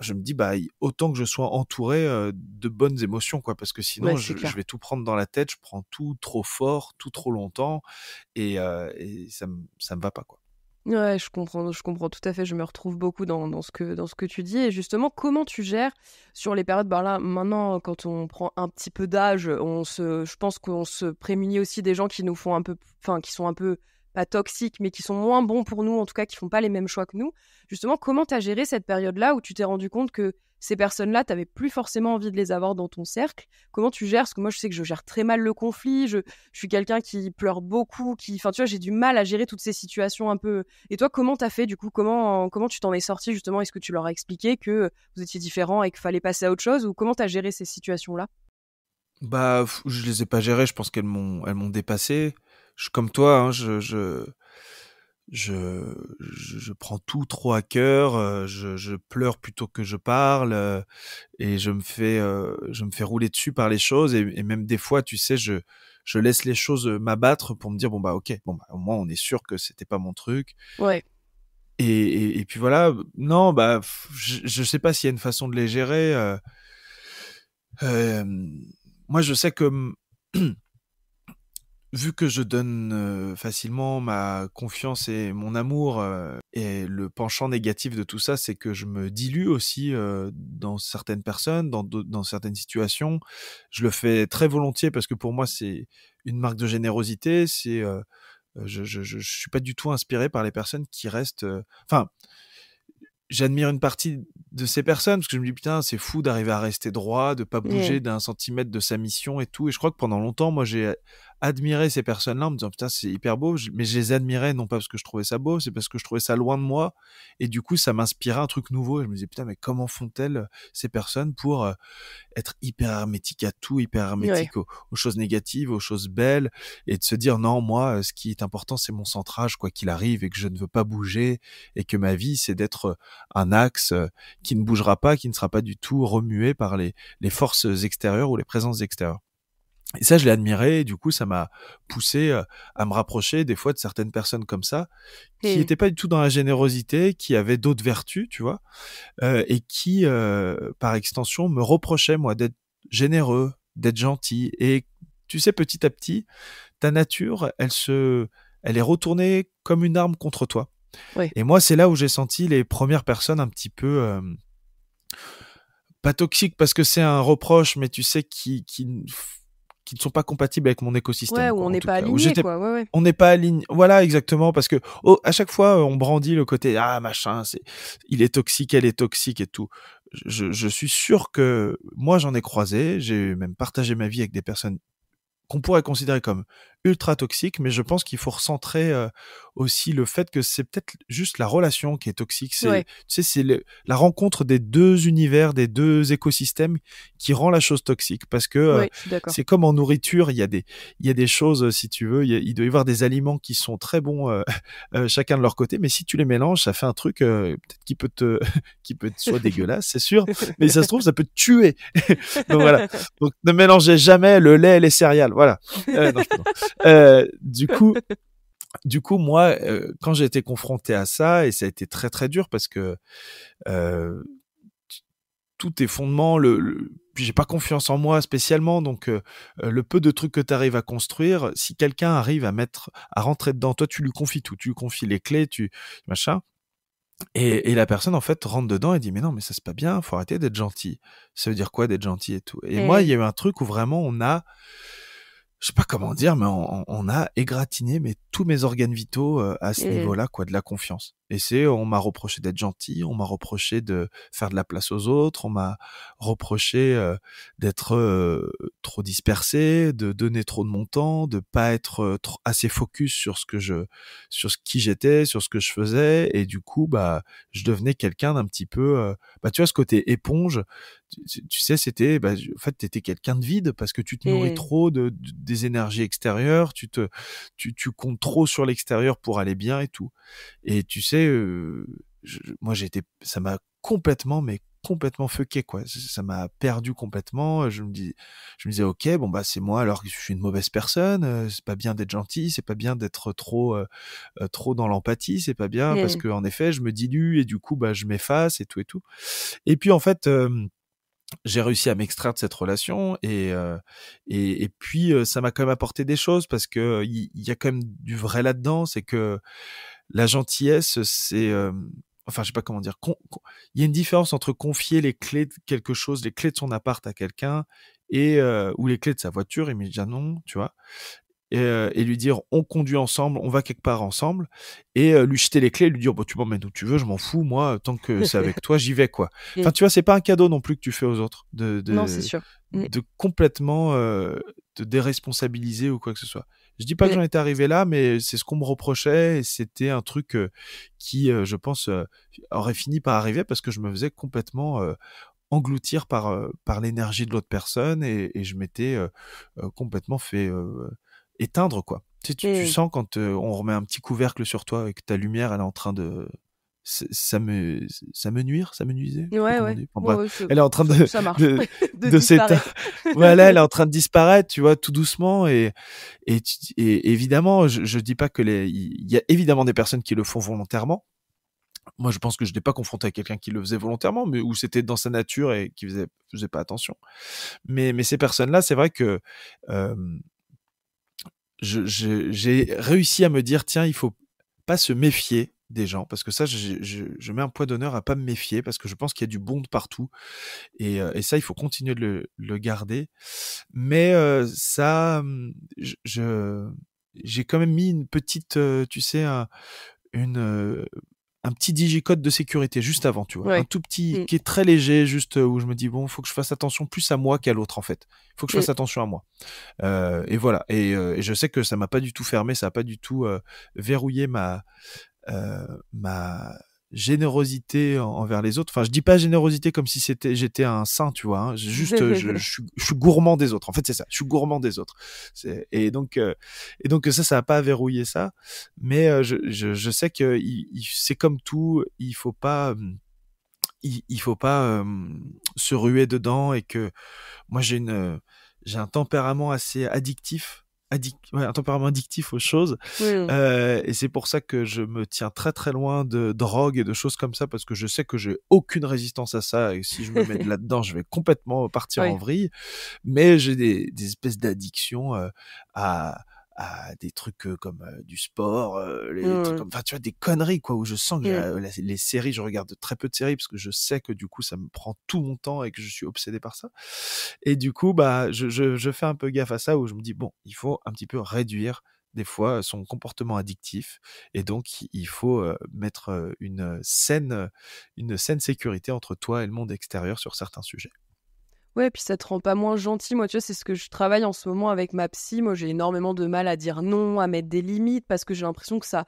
je me dis, bah, autant que je sois entouré de bonnes émotions, quoi, parce que Ouais, sinon c'est je clair. vais tout prendre dans la tête, je prends tout trop fort, tout trop longtemps, et ça me va pas, quoi. Ouais, je comprends tout à fait. Je me retrouve beaucoup dans ce que tu dis. Et justement, comment tu gères sur les périodes, bah là, maintenant, quand on prend un petit peu d'âge, je pense qu'on se prémunit aussi des gens qui nous font un peu, enfin, qui sont un peu, pas toxiques, mais qui sont moins bons pour nous, en tout cas, qui font pas les mêmes choix que nous. Justement, comment t'as géré cette période-là où tu t'es rendu compte que ces personnes-là, t'avais plus forcément envie de les avoir dans ton cercle? Comment tu gères? Parce que moi, je sais que je gère très mal le conflit. Je suis quelqu'un qui pleure beaucoup, enfin, tu vois, j'ai du mal à gérer toutes ces situations un peu. Et toi, comment t'as fait du coup? Comment tu t'en es sorti justement? Est-ce que tu leur as expliqué que vous étiez différents et qu'il fallait passer à autre chose? Ou comment t'as géré ces situations-là? Bah, je les ai pas gérées, je pense elles m'ont dépassé. Comme toi, hein, je prends tout trop à cœur, je pleure plutôt que je parle, et je me fais rouler dessus par les choses, et même des fois, tu sais, je laisse les choses m'abattre pour me dire, bon, bah, ok, bon, bah, au moins on est sûr que c'était pas mon truc. Ouais, Et puis voilà, non, bah, je sais pas s'il y a une façon de les gérer. Euh, Moi, je sais que vu que je donne facilement ma confiance et mon amour, et le penchant négatif de tout ça, c'est que je me dilue aussi dans certaines personnes, dans certaines situations. Je le fais très volontiers, parce que pour moi, c'est une marque de générosité. Je suis pas du tout inspiré par les personnes qui restent. Enfin, j'admire une partie de ces personnes, parce que je me dis, putain, c'est fou d'arriver à rester droit, de pas ouais, bouger d'un centimètre de sa mission et tout. Et je crois que pendant longtemps, moi, j'ai admiré ces personnes-là en me disant, putain, c'est hyper beau. Mais je les admirais non pas parce que je trouvais ça beau, c'est parce que je trouvais ça loin de moi. Et du coup, ça m'inspirait un truc nouveau. Et je me disais, putain, mais comment font-elles, ces personnes, pour être hyper hermétique à tout, hyper ouais. hermétique aux choses négatives, aux choses belles, et de se dire, non, moi, ce qui est important, c'est mon centrage, quoi qu'il arrive, et que je ne veux pas bouger, et que ma vie, c'est d'être un axe qui ne bougera pas, qui ne sera pas du tout remué par les forces extérieures ou les présences extérieures. Et ça, je l'ai admiré, et du coup, ça m'a poussé à me rapprocher des fois de certaines personnes comme ça, qui Et n'étaient pas du tout dans la générosité, qui avaient d'autres vertus, tu vois, et qui, par extension, me reprochaient, moi, d'être généreux, d'être gentil. Et tu sais, petit à petit, ta nature, elle est retournée comme une arme contre toi. ouais, Et moi, c'est là où j'ai senti les premières personnes un petit peu, pas toxiques, parce que c'est un reproche, mais tu sais, qui ne sont pas compatibles avec mon ouais, écosystème, où quoi, on en n'est tout pas cas. aligné, quoi. Ouais, ouais. On n'est pas aligné. Voilà, exactement, parce que à chaque fois, on brandit le côté, ah, machin, il est toxique, elle est toxique et tout. Je suis sûr que moi, j'en ai croisé, j'ai même partagé ma vie avec des personnes qu'on pourrait considérer comme ultra toxique, mais je pense qu'il faut recentrer aussi le fait que c'est peut-être juste la relation qui est toxique. Ouais, Tu sais, la rencontre des deux univers, des deux écosystèmes, qui rend la chose toxique. Parce que ouais, je suis d'accord. c'est comme en nourriture, il y a des choses, si tu veux, il doit y avoir des aliments qui sont très bons chacun de leur côté, mais si tu les mélanges, ça fait un truc peut-être qui peut être soit dégueulasse, c'est sûr, mais ça se trouve, ça peut te tuer. Donc voilà. Donc ne mélangez jamais le lait et les céréales. Voilà. Non, je plaisante. Du coup, moi, quand j'ai été confronté à ça, et ça a été très très dur, parce que euh, tous tes fondements, puis j'ai pas confiance en moi spécialement, donc le peu de trucs que tu arrives à construire, si quelqu'un arrive à rentrer dedans, toi tu lui confies tout, tu lui confies les clés, machin, et la personne en fait rentre dedans et dit, mais non, mais ça c'est pas bien, faut arrêter d'être gentil. Ça veut dire quoi d'être gentil et tout. Et moi, il y Et a eu un truc où vraiment je sais pas comment dire, mais on a égratigné mais tous mes organes vitaux à ce Et niveau-là, quoi, de la confiance. Et on m'a reproché d'être gentil, on m'a reproché de faire de la place aux autres, on m'a reproché d'être trop dispersé, de donner trop de mon temps, de pas être assez focus sur ce qui j'étais, sur ce que je faisais, et du coup, bah, je devenais quelqu'un d'un petit peu, bah, tu vois, ce côté éponge. Tu sais, c'était, bah, en fait, t'étais quelqu'un de vide parce que tu te nourris et trop des énergies extérieures, tu comptes trop sur l'extérieur pour aller bien et tout. Et tu sais, moi ça m'a complètement, mais complètement fucké, quoi. Ça m'a perdu complètement. Je me disais, ok, bon bah c'est moi alors que je suis une mauvaise personne. C'est pas bien d'être gentil, c'est pas bien d'être trop dans l'empathie, c'est pas bien parce et que en effet je me dilue et du coup bah je m'efface et tout et tout. Et puis en fait. J'ai réussi à m'extraire de cette relation et puis ça m'a quand même apporté des choses parce que il y a quand même du vrai là-dedans, c'est que la gentillesse, c'est enfin je sais pas comment dire, il y a une différence entre confier les clés de quelque chose, les clés de son appart à quelqu'un ou les clés de sa voiture, il me dit: «Ah non», tu vois? Et lui dire: «On conduit ensemble, on va quelque part ensemble» et lui jeter les clés et lui dire: «Bah, tu m'emmènes où tu veux, je m'en fous, moi, tant que c'est avec toi, j'y vais, quoi». Enfin, et tu vois, c'est pas un cadeau non plus que tu fais aux autres non, c'est sûr. de complètement, te déresponsabiliser ou quoi que ce soit. Je dis pas que Mais j'en étais arrivé là, mais c'est ce qu'on me reprochait et c'était un truc, qui, je pense, aurait fini par arriver parce que je me faisais complètement, engloutir par l'énergie de l'autre personne et je m'étais, complètement fait, éteindre, quoi. Tu sais, tu et sens quand, on remet un petit couvercle sur toi et que ta lumière, elle est en train de ça me nuire? Ça me nuisait? Je sais pas ouais, comment on ouais, dit. Enfin ouais, bref, ouais, elle est en train ça marche de de de s'éteindre. disparaître. Voilà, elle est en train de disparaître, tu vois, tout doucement et évidemment, je dis pas que il y a évidemment des personnes qui le font volontairement. Moi, je pense que je n'ai pas confronté à quelqu'un qui le faisait volontairement, mais où c'était dans sa nature et qui faisait pas attention. Mais ces personnes-là, c'est vrai que, hem j'ai réussi à me dire: «Tiens, il faut pas se méfier des gens», parce que ça, je mets un point d'honneur à pas me méfier parce que je pense qu'il y a du bon de partout et ça, il faut continuer de le garder. Mais j'ai quand même mis une petite, tu sais, une, un petit digicode de sécurité juste avant, tu vois? Un Ouais. tout petit Mmh. qui est très léger, juste, où je me dis: «Bon, faut que je fasse attention plus à moi qu'à l'autre, en fait. Faut que je Mmh. fasse attention à moi». Et voilà et je sais que ça m'a pas du tout fermé, ça a pas du tout, verrouillé ma générosité envers les autres. Enfin, je dis pas générosité comme si j'étais un saint, tu vois? Hein. J'ai juste, je suis gourmand des autres. En fait, c'est ça, je suis gourmand des autres. C'est et donc ça a pas verrouillé ça, mais je sais que c'est comme tout, il faut pas, se ruer dedans et que moi j'ai un tempérament assez un tempérament addictif aux choses, Mmh. et c'est pour ça que je me tiens très, très loin de drogue et de choses comme ça parce que je sais que j'ai aucune résistance à ça et si je me mets de là-dedans, je vais complètement partir en Oui. vrille. Mais j'ai des espèces d'addictions, à des trucs, comme, du sport, les trucs Mmh. comme enfin, tu vois, des conneries, quoi, où je sens que Mmh. les séries, je regarde très peu de séries parce que je sais que, du coup, ça me prend tout mon temps et que je suis obsédé par ça et du coup, bah, je fais un peu gaffe à ça où je me dis: «Bon, il faut un petit peu réduire des fois son comportement addictif et donc il faut, mettre, une saine sécurité entre toi et le monde extérieur sur certains sujets». Ouais, puis ça te rend pas moins gentil. Moi, tu vois, c'est ce que je travaille en ce moment avec ma psy. Moi, j'ai énormément de mal à dire non, à mettre des limites parce que j'ai l'impression que ça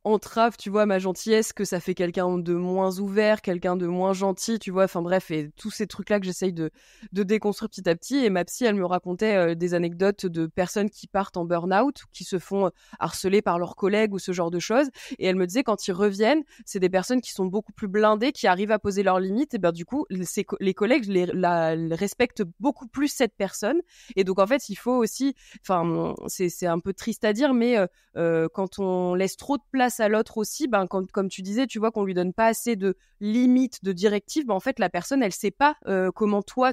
entrave, tu vois, ma gentillesse, que ça fait quelqu'un de moins ouvert, quelqu'un de moins gentil, tu vois. Enfin bref, et tous ces trucs-là que j'essaye de déconstruire petit à petit. Et ma psy, elle me racontait des anecdotes de personnes qui partent en burn-out, qui se font harceler par leurs collègues ou ce genre de choses. Et elle me disait, quand ils reviennent, c'est des personnes qui sont beaucoup plus blindées, qui arrivent à poser leurs limites. Et ben du coup, les collègues respectent beaucoup plus cette personne. Et donc, en fait, il faut aussi, enfin, c'est un peu triste à dire, mais quand on laisse trop de place à l'autre aussi, ben comme tu disais, tu vois qu'on lui donne pas assez de limites, de directives, ben en fait la personne elle sait pas comment toi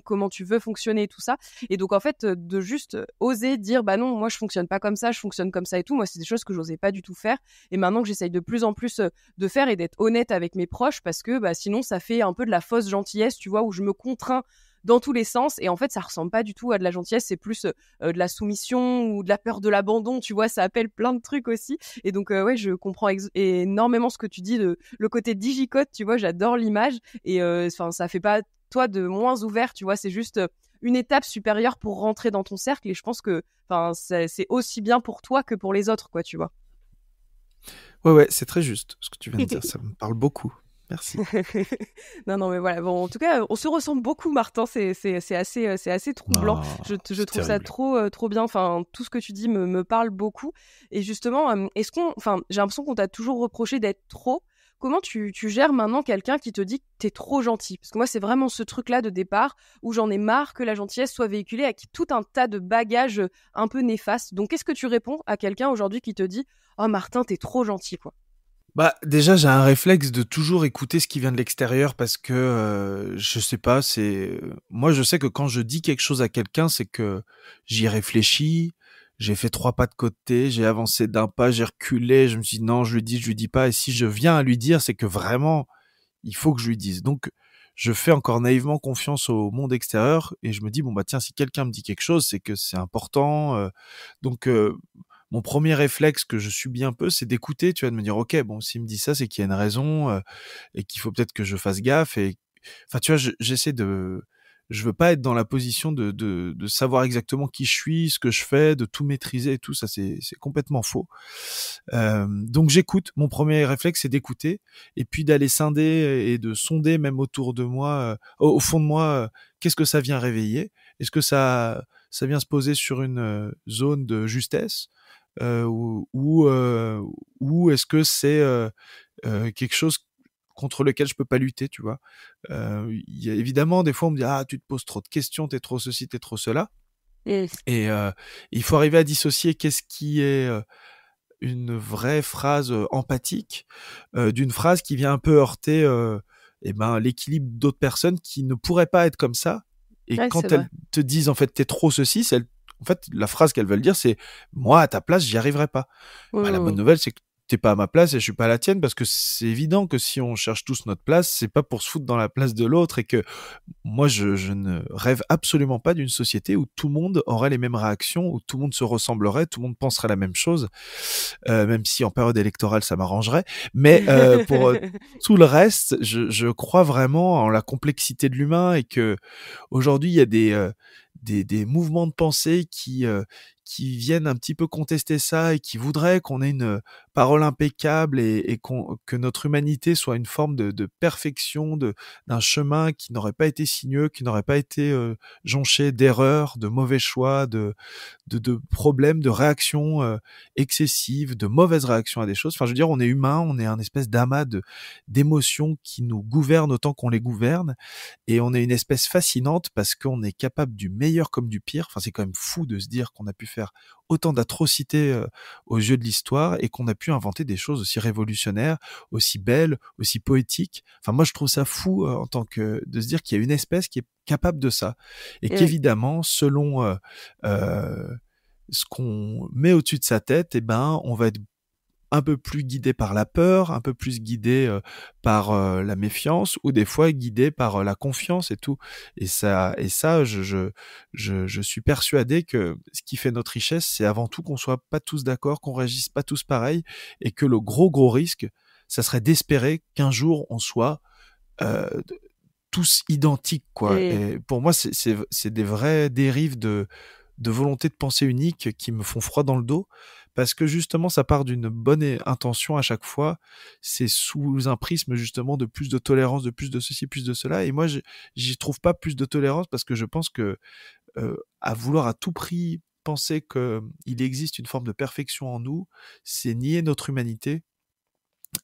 comment tu veux fonctionner et tout ça. Et donc en fait de juste oser dire bah non, moi je fonctionne pas comme ça, je fonctionne comme ça et tout. Moi c'est des choses que j'osais pas du tout faire et maintenant que j'essaye de plus en plus de faire et d'être honnête avec mes proches parce que bah sinon ça fait un peu de la fausse gentillesse, tu vois, où je me contrains dans tous les sens. Et en fait, ça ressemble pas du tout à de la gentillesse. C'est plus de la soumission ou de la peur de l'abandon. Tu vois, ça appelle plein de trucs aussi. Et donc, ouais, je comprends énormément ce que tu dis de le côté digicode. Tu vois, j'adore l'image. Et enfin, ça fait pas toi de moins ouvert. Tu vois, c'est juste une étape supérieure pour rentrer dans ton cercle. Et je pense que, enfin, c'est aussi bien pour toi que pour les autres, quoi. Tu vois. Ouais, c'est très juste ce que tu viens de dire. Ça me parle beaucoup. Merci. Non, non, mais voilà. Bon, en tout cas, on se ressemble beaucoup, Martin. C'est assez troublant. Oh, Je c'est trouve ça terrible. trop bien. Enfin, tout ce que tu dis me parle beaucoup. Et justement, enfin, j'ai l'impression qu'on t'a toujours reproché d'être trop. Comment tu gères maintenant quelqu'un qui te dit que t'es trop gentil? Parce que moi, c'est vraiment ce truc-là de départ où j'en ai marre que la gentillesse soit véhiculée avec tout un tas de bagages un peu néfastes. Donc, qu'est-ce que tu réponds à quelqu'un aujourd'hui qui te dit, oh, Martin, t'es trop gentil, quoi? Bah, déjà, j'ai un réflexe de toujours écouter ce qui vient de l'extérieur parce que, je sais pas, moi, je sais que quand je dis quelque chose à quelqu'un, c'est que j'y réfléchis, j'ai fait 3 pas de côté, j'ai avancé d'un pas, j'ai reculé, je me suis dit: «Non, je lui dis pas» et si je viens à lui dire, c'est que vraiment, il faut que je lui dise. Donc, je fais encore naïvement confiance au monde extérieur et je me dis: «Bon, bah, tiens, si quelqu'un me dit quelque chose, c'est que c'est important», donc, mon premier réflexe que je subis un peu, c'est d'écouter, tu vois, de me dire: «OK, bon, s'il me dit ça, c'est qu'il y a une raison, et qu'il faut peut-être que je fasse gaffe» et enfin, tu vois, je veux pas être dans la position de savoir exactement qui je suis, ce que je fais, de tout maîtriser et tout, ça c'est complètement faux. Donc j'écoute. Mon premier réflexe, c'est d'écouter et puis d'aller scinder et de sonder même autour de moi, au fond de moi, qu'est-ce que ça vient réveiller? Est-ce que ça vient se poser sur une, zone de justesse? Heu, ou ou, heu, ou est-ce que c'est, quelque chose contre lequel je peux pas lutter, tu vois? Il y a évidemment des fois on me dit: «Ah, tu te poses trop de questions, tu trop ceci, tu trop cela» et il faut arriver à dissocier qu'est-ce qui est, une vraie phrase, empathique, d'une phrase qui vient un peu heurter, l'équilibre d'autres personnes qui ne pourraient pas être comme ça et Ouais, c'est quand vrai. elles te disent en fait: «Tu trop ceci», en fait, la phrase qu'elles veulent dire, c'est: «Moi, à ta place, j'y arriverai pas». Oui, Bah, oui, la bonne oui. nouvelle, c'est que t'es pas à ma place et je suis pas à la tienne parce que c'est évident que si on cherche tous notre place, c'est pas pour se foutre dans la place de l'autre et que moi, je ne rêve absolument pas d'une société où tout le monde aurait les mêmes réactions, où tout le monde se ressemblerait, tout le monde penserait la même chose, même si en période électorale, ça m'arrangerait. Mais pour tout le reste, je crois vraiment en la complexité de l'humain et que aujourd'hui, il y a des mouvements de pensée qui viennent un petit peu contester ça et qui voudraient qu'on ait une parole impeccable et que notre humanité soit une forme de perfection, d'un chemin qui n'aurait pas été sinueux, qui n'aurait pas été jonché d'erreurs, de mauvais choix, de problèmes, de réactions excessives, de mauvaises réactions à des choses. Enfin, je veux dire, on est humain, on est un espèce d'amas d'émotions qui nous gouvernent autant qu'on les gouverne et on est une espèce fascinante parce qu'on est capable du meilleur comme du pire. Enfin, c'est quand même fou de se dire qu'on a pu faire autant d'atrocités aux yeux de l'histoire et qu'on a pu inventer des choses aussi révolutionnaires, aussi belles, aussi poétiques. Enfin, moi, je trouve ça fou en tant que de se dire qu'il y a une espèce qui est capable de ça et Et qu'évidemment, selon ce qu'on met au-dessus de sa tête, eh ben, on va être un peu plus guidé par la peur, un peu plus guidé par la méfiance, ou des fois guidé par la confiance et tout. Et ça, je suis persuadé que ce qui fait notre richesse, c'est avant tout qu'on soit pas tous d'accord, qu'on réagisse pas tous pareil, et que le gros risque, ça serait d'espérer qu'un jour on soit euh, tous identiques, quoi. et Et pour moi, c'est des vraies dérives de volonté de pensée unique qui me font froid dans le dos parce que justement ça part d'une bonne intention à chaque fois, c'est sous un prisme justement de plus de tolérance, de plus de ceci, plus de cela et moi j'y trouve pas plus de tolérance parce que je pense que à vouloir à tout prix penser que il existe une forme de perfection en nous, c'est nier notre humanité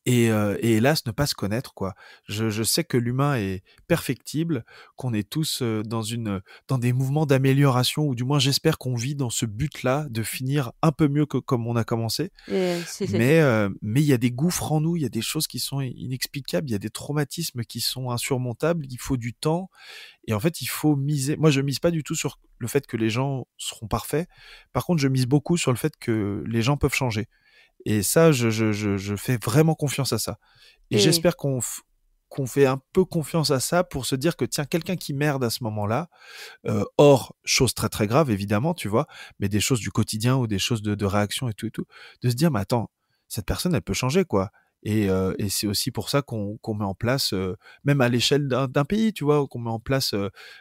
et hélas ne pas se connaître quoi. Je sais que l'humain est perfectible, qu'on est tous, dans des mouvements d'amélioration ou du moins j'espère qu'on vit dans ce but-là de finir un peu mieux que comme on a commencé. Mais il y a des gouffres en nous, il y a des choses qui sont inexplicables, il y a des traumatismes qui sont insurmontables, il faut du temps et en fait, il faut miser moi je mise pas du tout sur le fait que les gens seront parfaits. Par contre, je mise beaucoup sur le fait que les gens peuvent changer. Et ça, je fais vraiment confiance à ça. Et et j'espère qu'on fait un peu confiance à ça pour se dire que tiens, quelqu'un qui merde à ce moment-là, hors choses très très graves évidemment, tu vois, mais des choses du quotidien ou des choses de réaction et tout, de se dire mais attends, cette personne elle peut changer quoi. Et c'est aussi pour ça qu'on met en place, même à l'échelle d'un pays, tu vois, qu'on met en place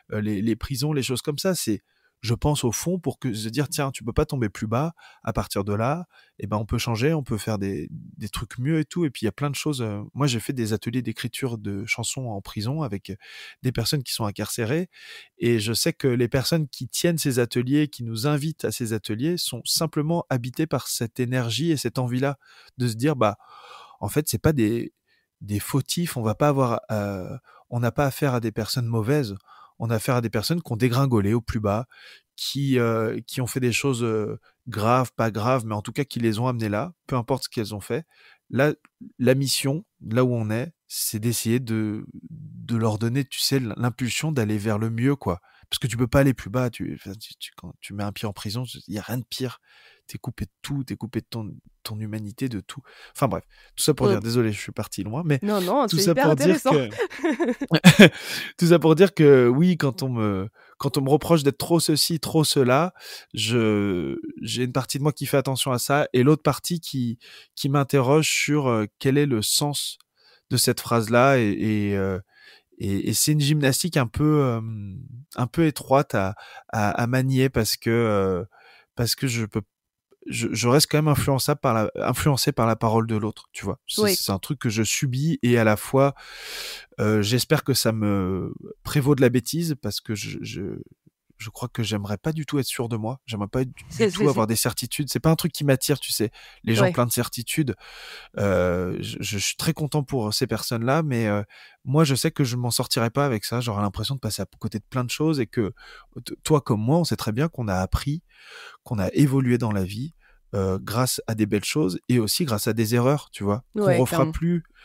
les prisons, les choses comme ça. C'est, je pense au fond, pour que se dire tiens, tu peux pas tomber plus bas. À partir de là, eh ben on peut changer, on peut faire des trucs mieux et tout. Et puis il y a plein de choses. Moi, j'ai fait des ateliers d'écriture de chansons en prison avec des personnes qui sont incarcérées. Et je sais que les personnes qui tiennent ces ateliers, qui nous invitent à ces ateliers, sont simplement habitées par cette énergie et cette envie-là de se dire bah en fait, c'est pas des fautifs, on n'a pas affaire à des personnes mauvaises, on a affaire à des personnes qui ont dégringolé au plus bas, qui ont fait des choses graves, pas graves, mais en tout cas qui les ont amenées là, peu importe ce qu'elles ont fait. Là, la mission, là où on est, c'est d'essayer de leur donner, tu sais, l'impulsion d'aller vers le mieux, quoi. Parce que tu peux pas aller plus bas. Quand tu mets un pied en prison, il y a rien de pire. T'es coupé de tout, t'es coupé de ton humanité, de tout. Enfin bref, tout ça pour Mm. dire, désolé, je suis parti loin, mais Non, tout c'est ça hyper pour dire intéressant. que, tout ça pour dire que oui, quand on me reproche d'être trop ceci, trop cela, j'ai une partie de moi qui fait attention à ça et l'autre partie qui m'interroge sur quel est le sens de cette phrase-là et c'est une gymnastique un peu étroite à manier parce que je reste quand même influencé par la parole de l'autre, tu vois. Oui. C'est un truc que je subis et à la fois, j'espère que ça me prévaut de la bêtise parce que je crois que j'aimerais pas du tout être sûr de moi. J'aimerais pas du tout avoir des certitudes. C'est pas un truc qui m'attire, tu sais. Les gens Ouais. pleins de certitudes. Je suis très content pour ces personnes-là, mais moi, je sais que je m'en sortirai pas avec ça. J'aurais l'impression de passer à côté de plein de choses et que toi comme moi, on sait très bien qu'on a appris, qu'on a évolué dans la vie grâce à des belles choses et aussi grâce à des erreurs, tu vois, Ouais, clairement.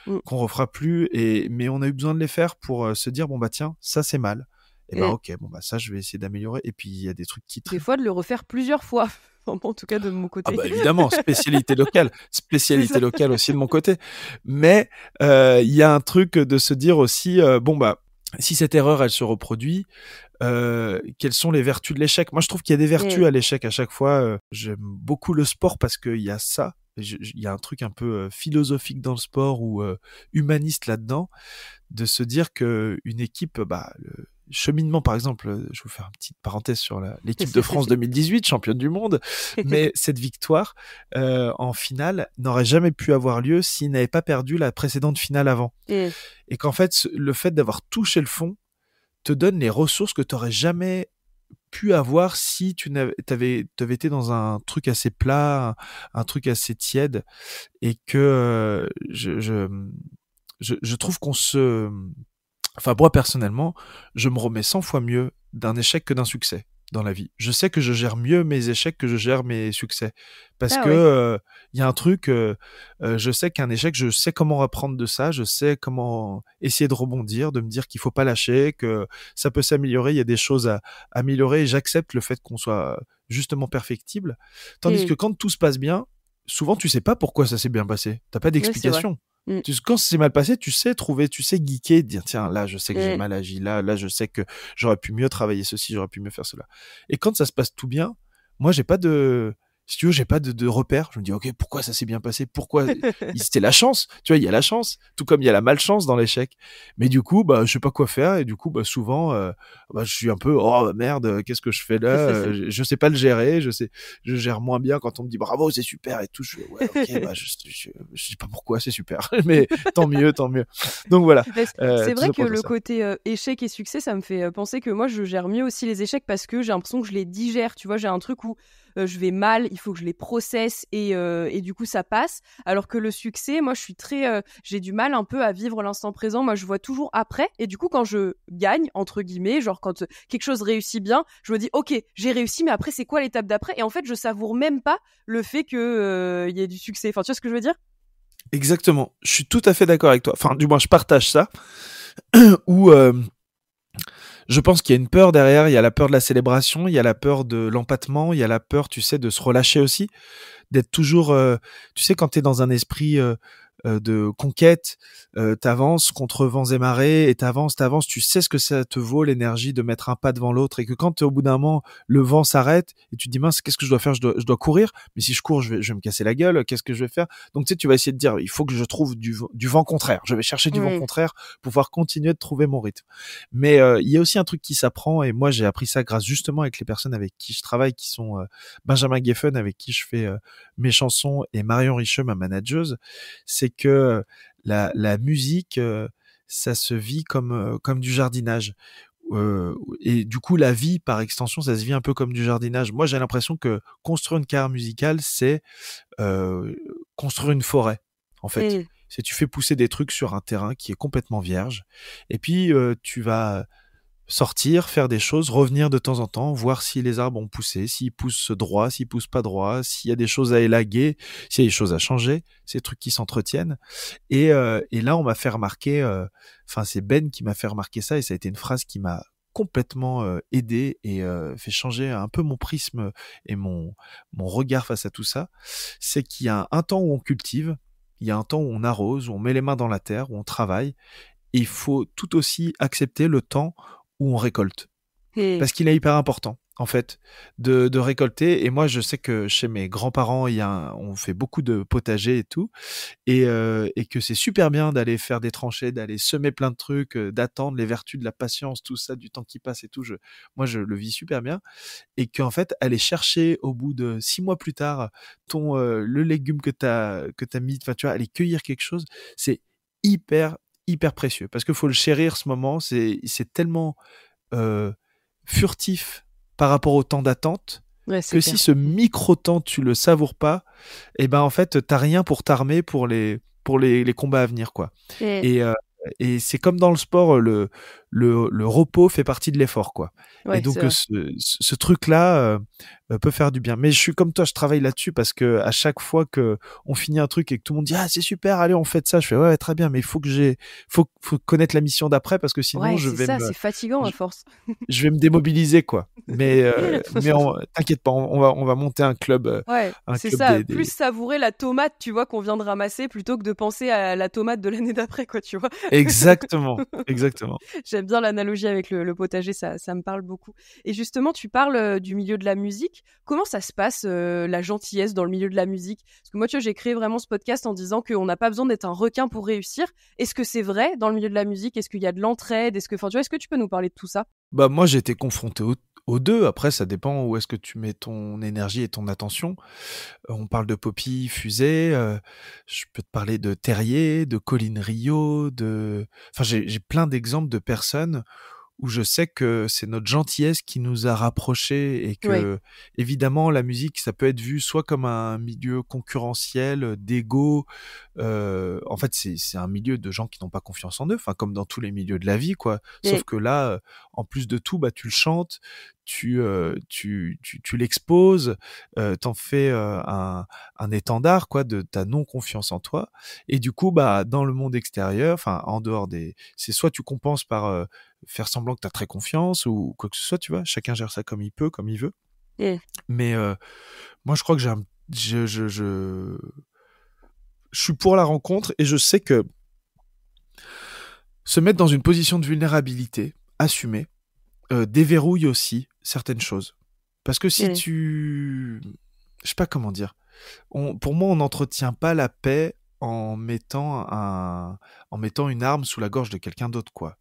Mm. qu'on refera plus. Mais on a eu besoin de les faire pour se dire bon bah tiens, ça c'est mal. Et bah ok, bon bah ça je vais essayer d'améliorer. Et puis il y a des trucs qui Des fois, de le refaire plusieurs fois. En tout cas, de mon côté. ah bah évidemment, spécialité locale aussi de mon côté. Mais il y a un truc de se dire aussi bon bah si cette erreur elle se reproduit, quelles sont les vertus de l'échec? Moi je trouve qu'il y a des vertus à l'échec à chaque fois. J'aime beaucoup le sport parce qu'il y a ça. Il y a un truc un peu philosophique dans le sport ou humaniste là-dedans, de se dire que une équipe, bah, le cheminement par exemple, je vais vous faire une petite parenthèse sur l'équipe de France 2018, championne du monde, mais cette victoire en finale n'aurait jamais pu avoir lieu s'ils n'avaient pas perdu la précédente finale avant. Et qu'en fait, le fait d'avoir touché le fond te donne les ressources que tu n'aurais jamais pu avoir si t'avais été dans un truc assez plat, un truc assez tiède, et que je trouve enfin moi personnellement, je me remets 100 fois mieux d'un échec que d'un succès dans la vie. Je sais que je gère mieux mes échecs que je gère mes succès, parce que y a un truc, je sais qu'un échec, je sais comment apprendre de ça, je sais comment essayer de rebondir, de me dire qu'il faut pas lâcher, que ça peut s'améliorer, il y a des choses à améliorer, et j'accepte le fait qu'on soit justement perfectible. Tandis que quand tout se passe bien, souvent tu sais pas pourquoi ça s'est bien passé, t'as pas d'explication. Quand c'est mal passé, tu sais geeker, dire tiens là je sais que j'ai mal agi, là je sais que j'aurais pu mieux travailler ceci, j'aurais pu mieux faire cela. Et quand ça se passe tout bien, moi j'ai pas de repère. Je me dis ok, pourquoi ça s'est bien passé, pourquoi c'était la chance, tu vois, il y a la chance, tout comme il y a la malchance dans l'échec. Mais du coup bah je sais pas quoi faire et du coup bah souvent je suis un peu oh merde, qu'est-ce que je fais là, je sais pas le gérer, je gère moins bien quand on me dit bravo c'est super et tout, je fais ouais ok bah je sais pas pourquoi c'est super mais tant mieux. Donc voilà. C'est vrai que le côté échec et succès, ça me fait penser que moi je gère mieux aussi les échecs parce que j'ai l'impression que je les digère, tu vois, j'ai un truc où je vais mal, il faut que je les processe et du coup ça passe, alors que le succès, moi je suis très j'ai du mal un peu à vivre l'instant présent, moi je vois toujours après, et du coup quand je gagne entre guillemets, genre quand quelque chose réussit bien, je me dis ok j'ai réussi, mais après c'est quoi l'étape d'après, et en fait je savoure même pas le fait que y ait du succès, enfin tu vois ce que je veux dire? Exactement, je suis tout à fait d'accord avec toi, enfin du moins je partage ça où je pense qu'il y a une peur derrière, il y a la peur de la célébration, il y a la peur de l'empattement, il y a la peur, tu sais, de se relâcher aussi, d'être toujours, tu sais, quand t'es dans un esprit de conquête. T'avances contre vents et marées et t'avances. Tu sais ce que ça te vaut l'énergie de mettre un pas devant l'autre et que quand au bout d'un moment le vent s'arrête et tu te dis mince, qu'est-ce que je dois faire? Je dois courir, mais si je cours, je vais me casser la gueule. Qu'est-ce que je vais faire? Donc tu sais, tu vas essayer de dire, il faut que je trouve du vent contraire. Je vais chercher du vent contraire pour pouvoir continuer de trouver mon rythme. Mais il y a aussi un truc qui s'apprend et moi j'ai appris ça grâce justement avec les personnes avec qui je travaille, qui sont Benjamin Geffen avec qui je fais mes chansons et Marion Richeux, ma manageuse, c'est que la musique, ça se vit comme du jardinage. Et du coup, la vie, par extension, ça se vit un peu comme du jardinage. Moi, j'ai l'impression que construire une carrière musicale, c'est construire une forêt, en fait. C'est tu fais pousser des trucs sur un terrain qui est complètement vierge, et puis tu vas sortir, faire des choses, revenir de temps en temps, voir si les arbres ont poussé, s'ils poussent droit, s'ils poussent pas droit, s'il y a des choses à élaguer, s'il y a des choses à changer, ces trucs qui s'entretiennent. Et là, on m'a fait remarquer, enfin c'est Ben qui m'a fait remarquer ça, et ça a été une phrase qui m'a complètement aidé et fait changer un peu mon prisme et mon regard face à tout ça. C'est qu'il y a un temps où on cultive, il y a un temps où on arrose, où on met les mains dans la terre, où on travaille, et il faut tout aussi accepter le temps où on récolte. Parce qu'il est hyper important, en fait, de récolter. Et moi, je sais que chez mes grands-parents, on fait beaucoup de potager et tout. Et que c'est super bien d'aller faire des tranchées, d'aller semer plein de trucs, d'attendre les vertus de la patience, tout ça, du temps qui passe et tout. Moi, je le vis super bien. Et qu'en fait, aller chercher au bout de 6 mois plus tard, le légume que t'as mis, enfin, tu vois, aller cueillir quelque chose, c'est hyper, hyper précieux. Parce qu'il faut le chérir, ce moment. C'est tellement furtif par rapport au temps d'attente que clair. si ce micro-temps tu le savoures pas, et ben en fait t'as rien pour t'armer pour les combats à venir, quoi. Et c'est comme dans le sport, le repos fait partie de l'effort, quoi. Et donc ce truc-là peut faire du bien. Mais je suis comme toi, je travaille là-dessus parce que à chaque fois que on finit un truc et que tout le monde dit ah c'est super, allez on fait ça, je fais ouais très bien, mais il faut que faut connaître la mission d'après parce que sinon c'est fatigant à force. Je vais me démobiliser, quoi. Mais t'inquiète pas, on va monter un club. C'est ça. Plus savourer la tomate, tu vois, qu'on vient de ramasser, plutôt que de penser à la tomate de l'année d'après, quoi, tu vois. Exactement. J'aime bien l'analogie avec le potager, ça me parle beaucoup. Et justement, tu parles du milieu de la musique. Comment ça se passe, la gentillesse dans le milieu de la musique? Parce que moi, tu vois, j'ai créé vraiment ce podcast en disant qu'on n'a pas besoin d'être un requin pour réussir. Est-ce que c'est vrai dans le milieu de la musique? Est-ce qu'il y a de l'entraide? Est-ce que tu peux nous parler de tout ça? Bah moi, j'ai été confronté aux deux. Après, ça dépend où est-ce que tu mets ton énergie et ton attention. On parle de Poppy Fusée, je peux te parler de Terrier, de Colline Rio, enfin j'ai plein d'exemples de personnes où je sais que c'est notre gentillesse qui nous a rapprochés et que évidemment la musique ça peut être vu soit comme un milieu concurrentiel d'ego, en fait c'est un milieu de gens qui n'ont pas confiance en eux, enfin comme dans tous les milieux de la vie, quoi. Sauf que là en plus de tout, bah tu le chantes, tu l'exposes, t'en fais un étendard, quoi, de ta non confiance en toi. Et du coup, bah dans le monde extérieur, enfin en dehors c'est soit tu compenses par faire semblant que t'as très confiance ou quoi que ce soit, tu vois. Chacun gère ça comme il peut, comme il veut. Mais moi, je crois que je suis pour la rencontre et je sais que se mettre dans une position de vulnérabilité, assumer, déverrouille aussi certaines choses. Parce que si je sais pas comment dire. Pour moi, on n'entretient pas la paix en mettant une arme sous la gorge de quelqu'un d'autre, quoi.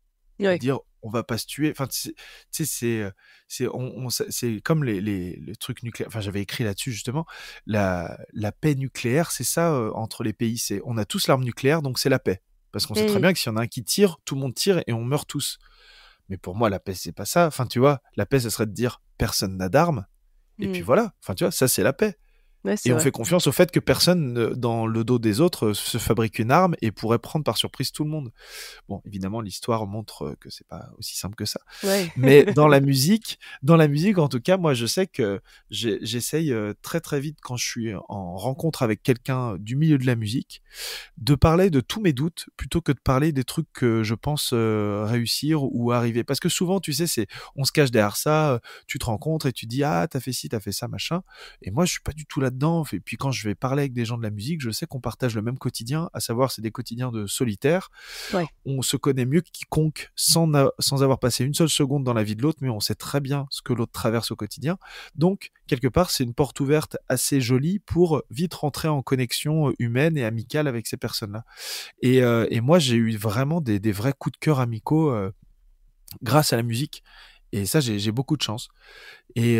Dire on va pas se tuer. Enfin, tu sais, c'est comme les trucs nucléaires. Enfin, j'avais écrit là-dessus justement. La paix nucléaire, c'est ça entre les pays. C'est on a tous l'arme nucléaire, donc c'est la paix. Parce qu'on sait très bien que s'il y en a un qui tire, tout le monde tire et on meurt tous. Mais pour moi, la paix, c'est pas ça. Enfin, tu vois, la paix, ça serait de dire personne n'a d'armes. Et puis voilà. Enfin, tu vois, ça, c'est la paix. Et on fait confiance au fait que personne, dans le dos des autres, se fabrique une arme et pourrait prendre par surprise tout le monde. Bon, évidemment, l'histoire montre que c'est pas aussi simple que ça. Mais dans la musique, en tout cas, moi, je sais que j'essaye très très vite quand je suis en rencontre avec quelqu'un du milieu de la musique, de parler de tous mes doutes plutôt que de parler des trucs que je pense réussir ou arriver. Parce que souvent, tu sais, on se cache derrière ça, tu te rencontres et tu dis ah t'as fait ci, t'as fait ça, machin. Et moi, je suis pas du tout là là-dedans. Et puis quand je vais parler avec des gens de la musique, je sais qu'on partage le même quotidien, à savoir c'est des quotidiens de solitaires. Ouais. On se connaît mieux que quiconque sans avoir passé une seule seconde dans la vie de l'autre, mais on sait très bien ce que l'autre traverse au quotidien. Donc, quelque part, c'est une porte ouverte assez jolie pour vite rentrer en connexion humaine et amicale avec ces personnes-là. Et moi, j'ai eu vraiment des vrais coups de cœur amicaux grâce à la musique. Et ça, j'ai beaucoup de chance. Et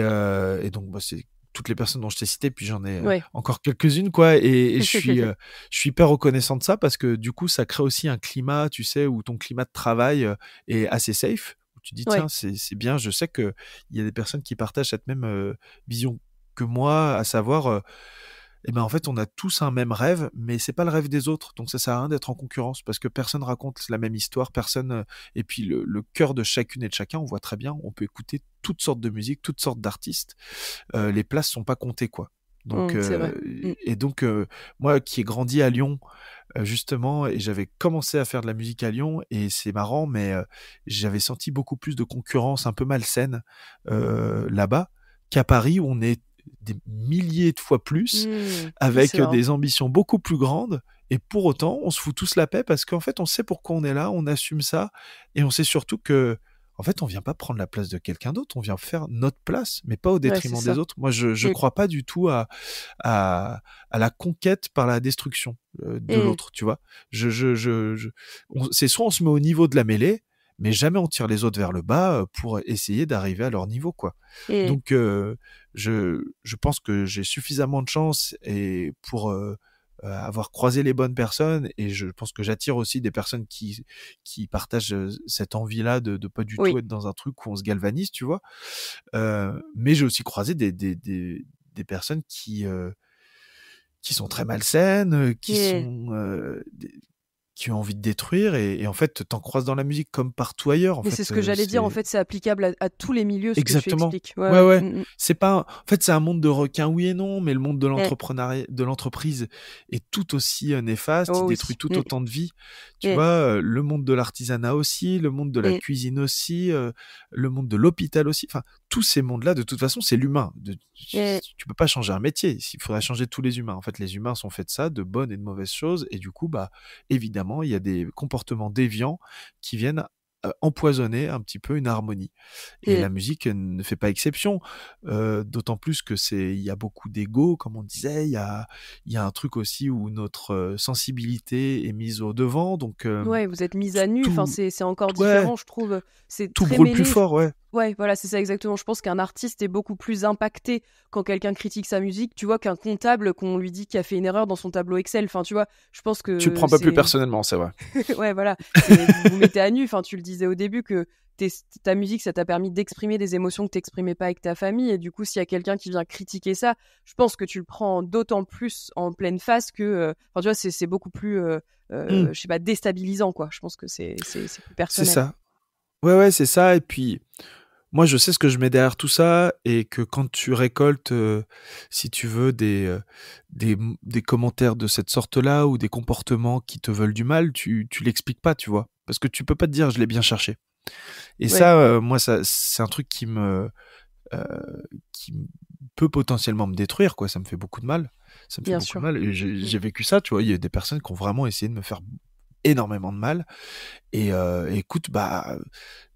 donc, bah, c'est toutes les personnes dont je t'ai cité, puis j'en ai Ouais. encore quelques-unes, quoi. Et je suis hyper reconnaissant de ça parce que du coup, ça crée aussi un climat, tu sais, où ton climat de travail est assez safe. Où tu dis, tiens, Ouais. c'est bien, je sais qu'il y a des personnes qui partagent cette même vision que moi, à savoir, et ben en fait, on a tous un même rêve, mais c'est pas le rêve des autres. Donc ça sert à rien d'être en concurrence parce que personne raconte la même histoire, personne. Et puis le cœur de chacune et de chacun, on voit très bien, on peut écouter toutes sortes de musiques, toutes sortes d'artistes. Les places sont pas comptées, quoi. Donc C'est vrai. et donc moi qui ai grandi à Lyon justement, et j'avais commencé à faire de la musique à Lyon, et c'est marrant, mais j'avais senti beaucoup plus de concurrence un peu malsaine là-bas qu'à Paris où on est des milliers de fois plus, Oui, c'est avec vrai. des ambitions beaucoup plus grandes, et pour autant, on se fout tous la paix parce qu'en fait, on sait pourquoi on est là, on assume ça, et on sait surtout que, en fait, on vient pas prendre la place de quelqu'un d'autre, on vient faire notre place, mais pas au Ouais, c'est détriment des ça. autres. Moi, je Mm. crois pas du tout à la conquête par la destruction de Mm. l'autre, tu vois. C'est soit on se met au niveau de la mêlée, mais jamais on tire les autres vers le bas pour essayer d'arriver à leur niveau, quoi. Mm. Donc, je pense que j'ai suffisamment de chance et pour avoir croisé les bonnes personnes, et je pense que j'attire aussi des personnes qui partagent cette envie-là de pas du tout Oui. être dans un truc où on se galvanise, tu vois. Mais j'ai aussi croisé des personnes qui sont très malsaines, Mm. qui ont envie de détruire, et en fait, t'en croises dans la musique comme partout ailleurs. En Mais c'est fait, ce que j'allais dire, en fait, c'est applicable à tous les milieux, ce que tu exactement. expliques. Ouais, Ouais, ouais. ouais. C'est pas, en fait, c'est un monde de requins, oui et non, mais le monde de Mm. l'entrepreneuriat, de l'entreprise est tout aussi néfaste. Il Oh oui. détruit tout autant de vies. Tu Mm. vois, le monde de l'artisanat aussi, le monde de la Mm. cuisine aussi, le monde de l'hôpital aussi. Enfin, tous ces mondes-là, de toute façon, c'est l'humain. Mm. Tu peux pas changer un métier. Il faudrait changer tous les humains. En fait, les humains sont faits de ça, de bonnes et de mauvaises choses. Et du coup, bah, évidemment, il y a des comportements déviants qui viennent empoisonner un petit peu une harmonie. Et Mm. la musique ne fait pas exception, d'autant plus que il y a beaucoup d'ego, comme on disait, il y a un truc aussi où notre sensibilité est mise au devant, donc Ouais, vous êtes mise à nu, enfin, tout, c'est encore ouais, différent, je trouve. C'est tout très brûle plus mêlé. fort, ouais. Ouais, voilà, c'est ça exactement. Je pense qu'un artiste est beaucoup plus impacté quand quelqu'un critique sa musique, tu vois, qu'un comptable qu'on lui dit qu'il a fait une erreur dans son tableau Excel. Enfin, tu vois, je pense Tu le que prends pas plus c'est... personnellement, c'est vrai. Ouais, voilà, vous vous mettez à nu. Enfin, tu le disais au début que ta musique, ça t'a permis d'exprimer des émotions que t'exprimais pas avec ta famille. Et du coup, s'il y a quelqu'un qui vient critiquer ça, je pense que tu le prends d'autant plus en pleine face que... Enfin, tu vois, c'est beaucoup plus, Mmh, je sais pas, déstabilisant, quoi. Je pense que c'est plus c'est personnel. ça. Ouais, ouais, c'est ça. Et puis, moi, je sais ce que je mets derrière tout ça, et que quand tu récoltes, si tu veux, des commentaires de cette sorte-là, ou des comportements qui te veulent du mal, tu l'expliques pas, tu vois. Parce que tu peux pas te dire, je l'ai bien cherché. Et Ouais, ça, moi, ça, c'est un truc euh, qui peut potentiellement me détruire, quoi. Ça me fait beaucoup de mal. Ça me fait bien beaucoup de sûr. mal. Et Mm. j'ai vécu ça, tu vois. Il y a des personnes qui ont vraiment essayé de me faire énormément de mal. Et écoute, bah,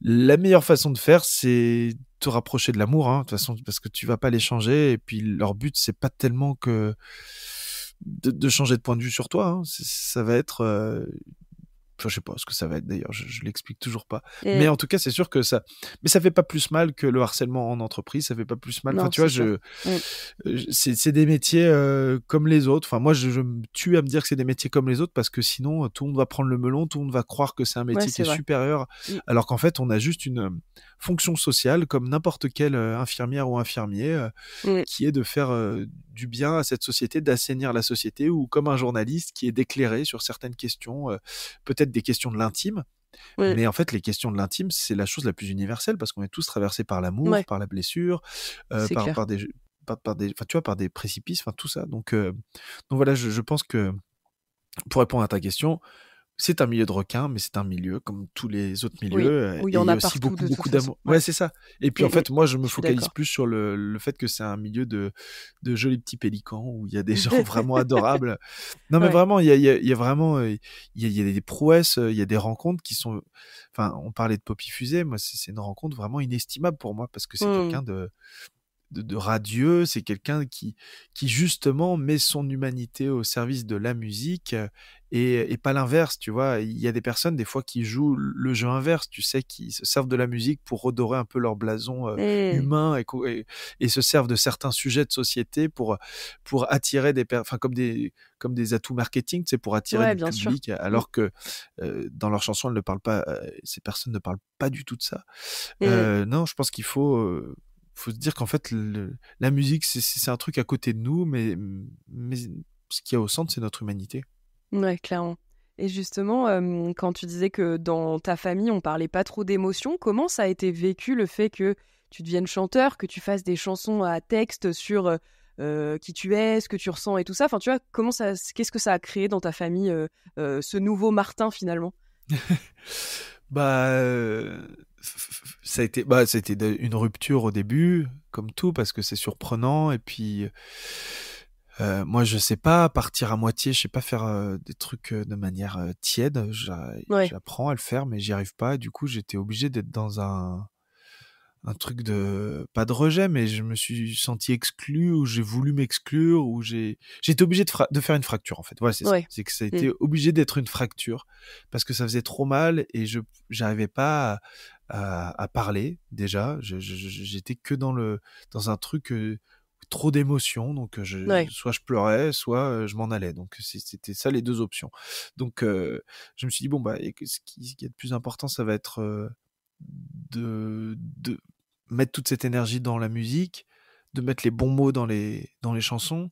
la meilleure façon de faire, c'est te rapprocher de l'amour, hein, de toute façon, parce que tu vas pas les changer. Et puis leur but, c'est pas tellement que de changer de point de vue sur toi, hein. Ça va être enfin, je sais pas ce que ça va être d'ailleurs, je l'explique toujours pas. Mais Mm. en tout cas, c'est sûr que mais ça fait pas plus mal que le harcèlement en entreprise, ça fait pas plus mal. Enfin, Non, tu vois, c'est sûr. Mm. c'est des métiers comme les autres. Enfin, moi, je me tue à me dire que c'est des métiers comme les autres parce que sinon, tout le monde va prendre le melon, tout le monde va croire que c'est un Ouais, métier qui c'est est vrai. supérieur, Mm. alors qu'en fait, on a juste une fonction sociale comme n'importe quelle infirmière ou infirmier Mm. qui est de faire du bien à cette société, d'assainir la société, ou comme un journaliste qui est d'éclairer sur certaines questions, peut-être des questions de l'intime, Mm. mais en fait les questions de l'intime, c'est la chose la plus universelle parce qu'on est tous traversés par l'amour, Ouais, par la blessure, c'est par, clair. enfin, tu vois, par des précipices, enfin tout ça. Donc voilà, je pense que pour répondre à ta question, c'est un milieu de requins, mais c'est un milieu comme tous les autres Oui, milieux, où il y et il en y a a aussi partout beaucoup, de toute beaucoup façon. d'amour. Ouais. Ouais, c'est ça. Et puis en Mm, mm. fait, moi, je me Je suis focalise d'accord. plus sur le fait que c'est un milieu de jolis petits pélicans où il y a des gens vraiment adorables. Non, mais Ouais. vraiment, il y a vraiment, il y a des prouesses, il y a des rencontres qui sont. Enfin, on parlait de Poppy Fusée, moi, c'est une rencontre vraiment inestimable pour moi parce que c'est Mm. quelqu'un de radieux, c'est quelqu'un qui justement met son humanité au service de la musique, et pas l'inverse, tu vois. Il y a des personnes des fois qui jouent le jeu inverse, tu sais, qui se servent de la musique pour redorer un peu leur blason Mm. humain, et se servent de certains sujets de société pour attirer enfin comme des atouts marketing, tu sais, pour attirer Ouais, du bien sûr. public, Mm. alors que dans leurs chansons, elles ne parlent pas, ces personnes ne parlent pas du tout de ça. Mm. Non, je pense qu'il faut se dire qu'en fait, la musique, c'est un truc à côté de nous, mais ce qu'il y a au centre, c'est notre humanité. Ouais, clairement. Et justement, quand tu disais que dans ta famille, on parlait pas trop d'émotions, comment ça a été vécu le fait que tu deviennes chanteur, que tu fasses des chansons à texte sur qui tu es, ce que tu ressens et tout ça? Enfin, tu vois, qu'est-ce que ça a créé dans ta famille, ce nouveau Martin finalement? Bah, ça a été une rupture au début, comme tout, parce que c'est surprenant. Et puis, moi, je sais pas partir à moitié, je sais pas faire des trucs de manière tiède. Ouais, J'apprends à le faire, mais j'y arrive pas. Du coup, j'étais obligé d'être dans un truc pas de rejet, mais je me suis senti exclu, ou j'ai voulu m'exclure, ou j'ai été obligé de faire une fracture, en fait. Voilà, c'est ça. ouais. C'est que ça a Mm. été obligé d'être une fracture parce que ça faisait trop mal, et j'arrivais pas à parler déjà. J'étais que dans un truc, trop d'émotions, donc Ouais. soit je pleurais, soit je m'en allais. Donc c'était ça les deux options. Donc je me suis dit bon bah, et ce qui est de plus important, ça va être de mettre toute cette énergie dans la musique, de mettre les bons mots dans les chansons.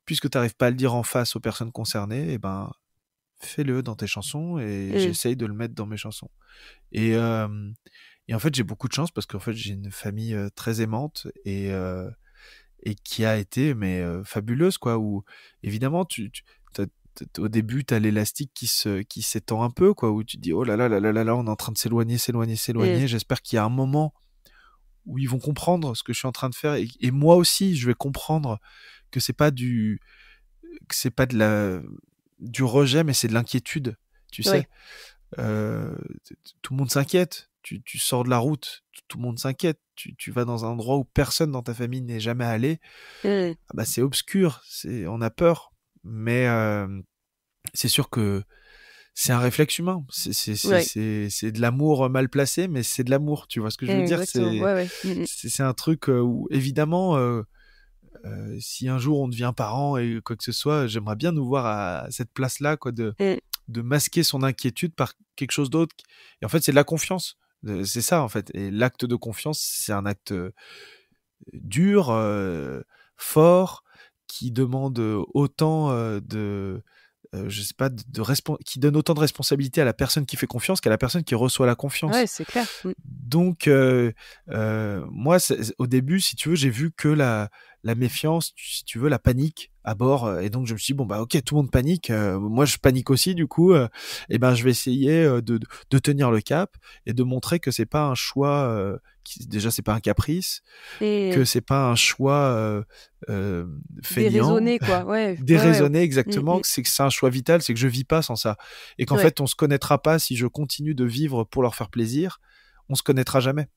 Puisque tu n'arrives pas à le dire en face aux personnes concernées, et ben, fais-le dans tes chansons, et Mm. j'essaye de le mettre dans mes chansons. Et, et en fait, j'ai beaucoup de chance parce qu'en fait, j'ai une famille très aimante, et qui a été fabuleuse, quoi. Où évidemment, au début, tu as l'élastique qui s'étend un peu, quoi, où tu te dis oh là là là là là là, on est en train de s'éloigner, s'éloigner, Mm. s'éloigner. J'espère qu'il y a un moment où ils vont comprendre ce que je suis en train de faire, et moi aussi, je vais comprendre que c'est pas du rejet, mais c'est de l'inquiétude, tu sais. Ouais. Euh, Tout le monde s'inquiète. Tu sors de la route, tout le monde s'inquiète. Tu vas dans un endroit où personne dans ta famille n'est jamais allé. Mm. Ah bah, c'est obscur, on a peur, mais c'est sûr que c'est un réflexe humain. Ouais. C'est de l'amour mal placé, mais c'est de l'amour. Tu vois ce que je veux dire? Exactement. Ouais, ouais. Mm, mm. C'est un truc où évidemment. Si un jour on devient parent et quoi que ce soit, j'aimerais bien nous voir à cette place-là, quoi, Mm. de masquer son inquiétude par quelque chose d'autre. Et en fait, c'est de la confiance. C'est ça, en fait. Et l'acte de confiance, c'est un acte dur, fort, qui demande autant je sais pas, qui donne autant de responsabilité à la personne qui fait confiance qu'à la personne qui reçoit la Ouais, confiance. c'est clair. Mm. Donc, moi, au début, si tu veux, j'ai vu que la méfiance, si tu veux, la panique à bord. Et donc, je me suis dit, bon, bah, ok, tout le monde panique. Moi, je panique aussi, du coup. Et ben, je vais essayer de tenir le cap et de montrer que c'est pas un choix, déjà, c'est pas un caprice, Mm. que c'est pas un choix feignant, Déraisonné, quoi. Ouais, ouais, ouais. déraisonné, Mm, exactement, mm. que c'est un choix vital, c'est que je vis pas sans ça. Et qu'en Ouais. fait, on se connaîtra pas si je continue de vivre pour leur faire plaisir. On se connaîtra jamais.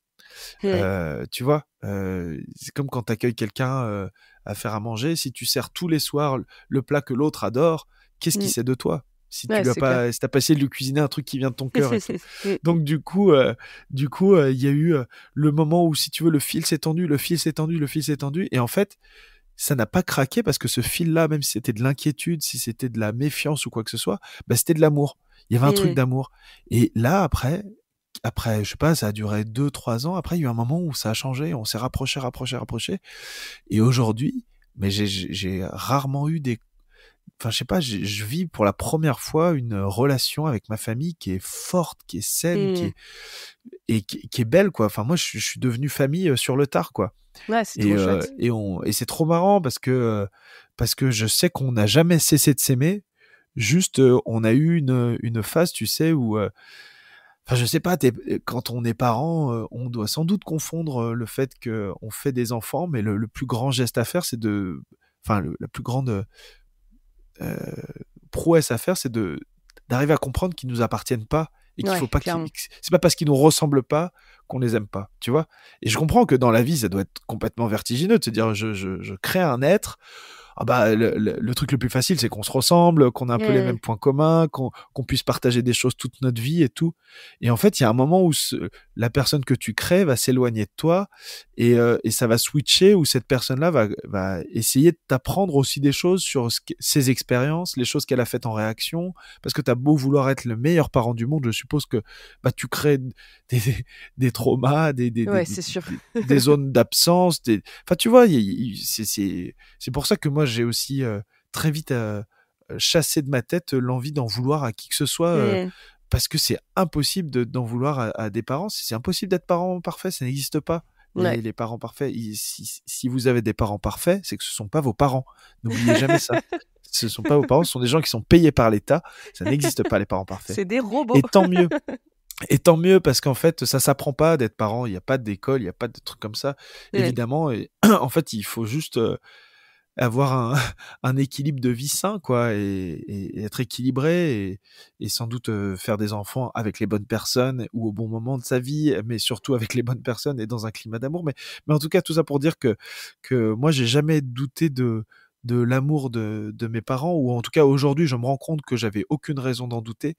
Mm. Tu vois, c'est comme quand tu accueilles quelqu'un à faire à manger. Si tu sers tous les soirs le plat que l'autre adore, qu'est-ce qu'il Mm. sait de toi? Si tu Ouais, lui as c'est clair. pas, si t'as pas essayé de lui cuisiner un truc qui vient de ton cœur et tout. Mm. Donc du coup, il y a eu le moment où, si tu veux, le fil s'est tendu, le fil s'est tendu, le fil s'est tendu, et en fait, ça n'a pas craqué parce que ce fil-là, même si c'était de l'inquiétude, si c'était de la méfiance ou quoi que ce soit, bah, c'était de l'amour. Il y avait un truc Mm. d'amour. Et là, après, je sais pas, ça a duré 2, 3 ans. Après, il y a eu un moment où ça a changé. On s'est rapproché, rapproché, rapproché. Et aujourd'hui, mais j'ai rarement eu enfin, je sais pas, je vis pour la première fois une relation avec ma famille qui est forte, qui est saine, Mm. qui est belle, quoi. Enfin, moi, je suis devenu famille sur le tard, quoi. Ouais, c'est Et, trop chouette. et c'est trop marrant parce que je sais qu'on n'a jamais cessé de s'aimer, Juste, on a eu une phase, tu sais, où, enfin, je sais pas, quand on est parent, on doit sans doute confondre le fait qu'on fait des enfants, mais le plus grand geste à faire, c'est de, enfin, la plus grande euh, prouesse à faire, c'est d'arriver à comprendre qu'ils nous appartiennent pas et qu'il faut Ouais, pas clairement. c'est pas parce qu'ils nous ressemblent pas qu'on les aime pas, tu vois. Et je comprends que dans la vie, ça doit être complètement vertigineux de se dire, je crée un être. Ah bah, le truc le plus facile, c'est qu'on se ressemble, qu'on a un peu les Mm. mêmes points communs, qu'on puisse partager des choses toute notre vie et tout. Et en fait, il y a un moment où la personne que tu crées va s'éloigner de toi et ça va switcher, où cette personne-là va essayer de t'apprendre aussi des choses sur ses expériences, les choses qu'elle a faites en réaction. Parce que tu as beau vouloir être le meilleur parent du monde, je suppose que bah, tu crées des, des traumas, Ouais, c'est sûr. des zones d'absence. Enfin, tu vois, c'est pour ça que moi, j'ai aussi très vite chassé de ma tête l'envie d'en vouloir à qui que ce soit, Mm. parce que c'est impossible d'en vouloir à des parents. C'est impossible d'être parent parfait, ça n'existe pas. Ouais. Les parents parfaits, si vous avez des parents parfaits, c'est que ce ne sont pas vos parents. N'oubliez jamais ça. Ce ne sont pas vos parents, ce sont des gens qui sont payés par l'État. Ça n'existe pas, les parents parfaits. C'est des robots. Et tant mieux. Et tant mieux, parce qu'en fait, ça s'apprend pas d'être parent. Il n'y a pas d'école, il n'y a pas de trucs comme ça, Ouais. évidemment. Et en fait, il faut juste avoir un équilibre de vie sain, quoi, et être équilibré et sans doute faire des enfants avec les bonnes personnes ou au bon moment de sa vie, mais surtout avec les bonnes personnes et dans un climat d'amour. Mais en tout cas, tout ça pour dire que moi, j'ai jamais douté de l'amour de mes parents, ou en tout cas aujourd'hui, je me rends compte que j'avais aucune raison d'en douter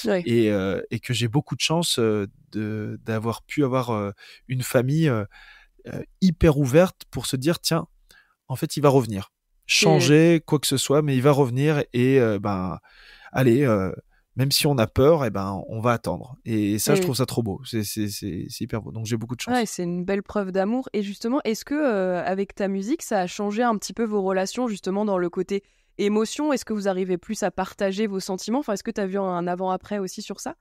Ouais. et que j'ai beaucoup de chance d'avoir pu avoir une famille hyper ouverte pour se dire, tiens, en fait, il va revenir. Mm. Changer, quoi que ce soit, mais il va revenir et ben, allez, même si on a peur, et ben, on va attendre. Et ça, je Mm. trouve ça trop beau. C'est hyper beau. Donc, j'ai beaucoup de Ouais, chance. c'est une belle preuve d'amour. Et justement, est-ce que avec ta musique, ça a changé un petit peu vos relations, justement, dans le côté émotion? Est-ce que vous arrivez plus à partager vos sentiments? Enfin, est-ce que tu as vu un avant-après aussi sur ça?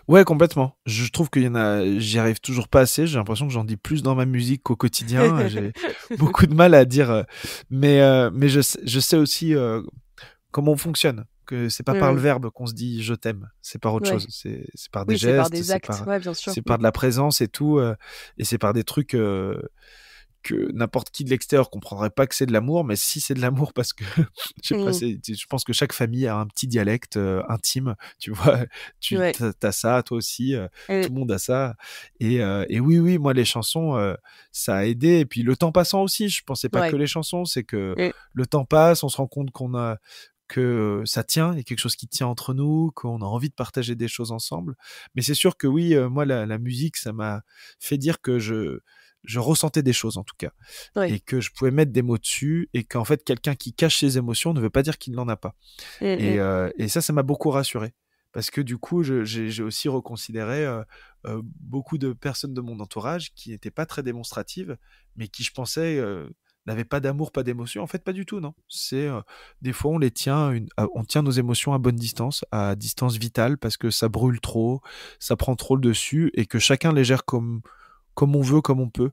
Ouais, complètement. Je trouve qu'il y en a, j'y arrive toujours pas assez. J'ai l'impression que j'en dis plus dans ma musique qu'au quotidien. J'ai beaucoup de mal à dire, mais je sais aussi comment on fonctionne. Que c'est pas par le Mm. verbe qu'on se dit je t'aime, c'est par autre chose. Ouais. C'est par des Oui, c'est par gestes, des actes. Ouais, bien sûr. c'est Mm. par de la présence et tout, et c'est par des trucs que n'importe qui de l'extérieur comprendrait pas que c'est de l'amour, mais si c'est de l'amour parce que je sais pas, Mm. je pense que chaque famille a un petit dialecte intime, tu vois, Ouais. t'as ça, toi aussi, Mm. tout le monde a ça, et oui, oui, moi les chansons, ça a aidé, et puis le temps passant aussi, je pensais pas que Ouais. les chansons, c'est que Mm. le temps passe, on se rend compte que ça tient, il y a quelque chose qui tient entre nous, qu'on a envie de partager des choses ensemble. Mais c'est sûr que oui, moi, la musique, ça m'a fait dire que je ressentais des choses, en tout cas, Ouais. et que je pouvais mettre des mots dessus, et qu'en fait, quelqu'un qui cache ses émotions ne veut pas dire qu'il n'en a pas. Mm. Et, Mm. ça m'a beaucoup rassuré. Parce que du coup, j'ai aussi reconsidéré beaucoup de personnes de mon entourage qui n'étaient pas très démonstratives, mais qui, je pensais, n'avaient pas d'amour, pas d'émotion. En fait, pas du tout, non. C'est des fois, on tient nos émotions à bonne distance, à distance vitale, parce que ça brûle trop, ça prend trop le dessus, et que chacun les gère comme on veut, comme on peut.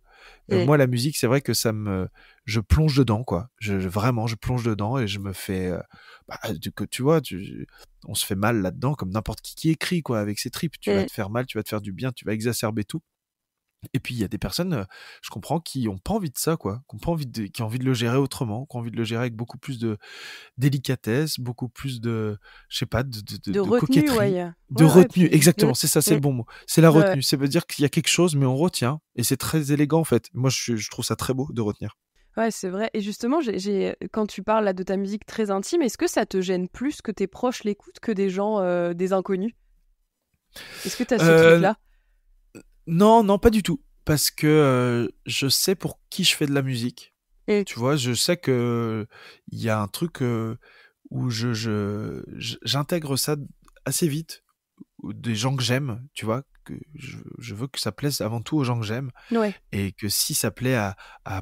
Mm. Moi, la musique, c'est vrai que je plonge dedans, quoi. Vraiment, je plonge dedans et je me fais, tu vois, on se fait mal là-dedans, comme n'importe qui écrit, quoi, avec ses tripes. Tu vas Mm. te faire mal, tu vas te faire du bien, tu vas exacerber tout. Et puis il y a des personnes, je comprends, qui ont pas envie de ça, quoi, qui ont envie de le gérer autrement, qui ont envie de le gérer avec beaucoup plus de délicatesse, beaucoup plus de, je sais pas, De de retenue, ouais. coquetterie, de Ouais, ouais, retenue. puis. Mm. Exactement, c'est ça, c'est Mm. le bon mot. C'est la Ouais, ouais. retenue. Ça veut dire qu'il y a quelque chose, mais on retient, et c'est très élégant, en fait. Moi, je trouve ça très beau de retenir. Ouais, c'est vrai. Et justement, quand tu parles là de ta musique très intime, est-ce que ça te gêne plus que tes proches l'écoutent que des gens, des inconnus? Est-ce que tu as ce Euh, truc-là? non, non, pas du tout. Parce que je sais pour qui je fais de la musique. Mm. Tu vois, je sais que il y a un truc où j'intègre ça assez vite, ou des gens que j'aime, tu vois, que je veux que ça plaise avant tout aux gens que j'aime, Ouais. et que si ça plaît à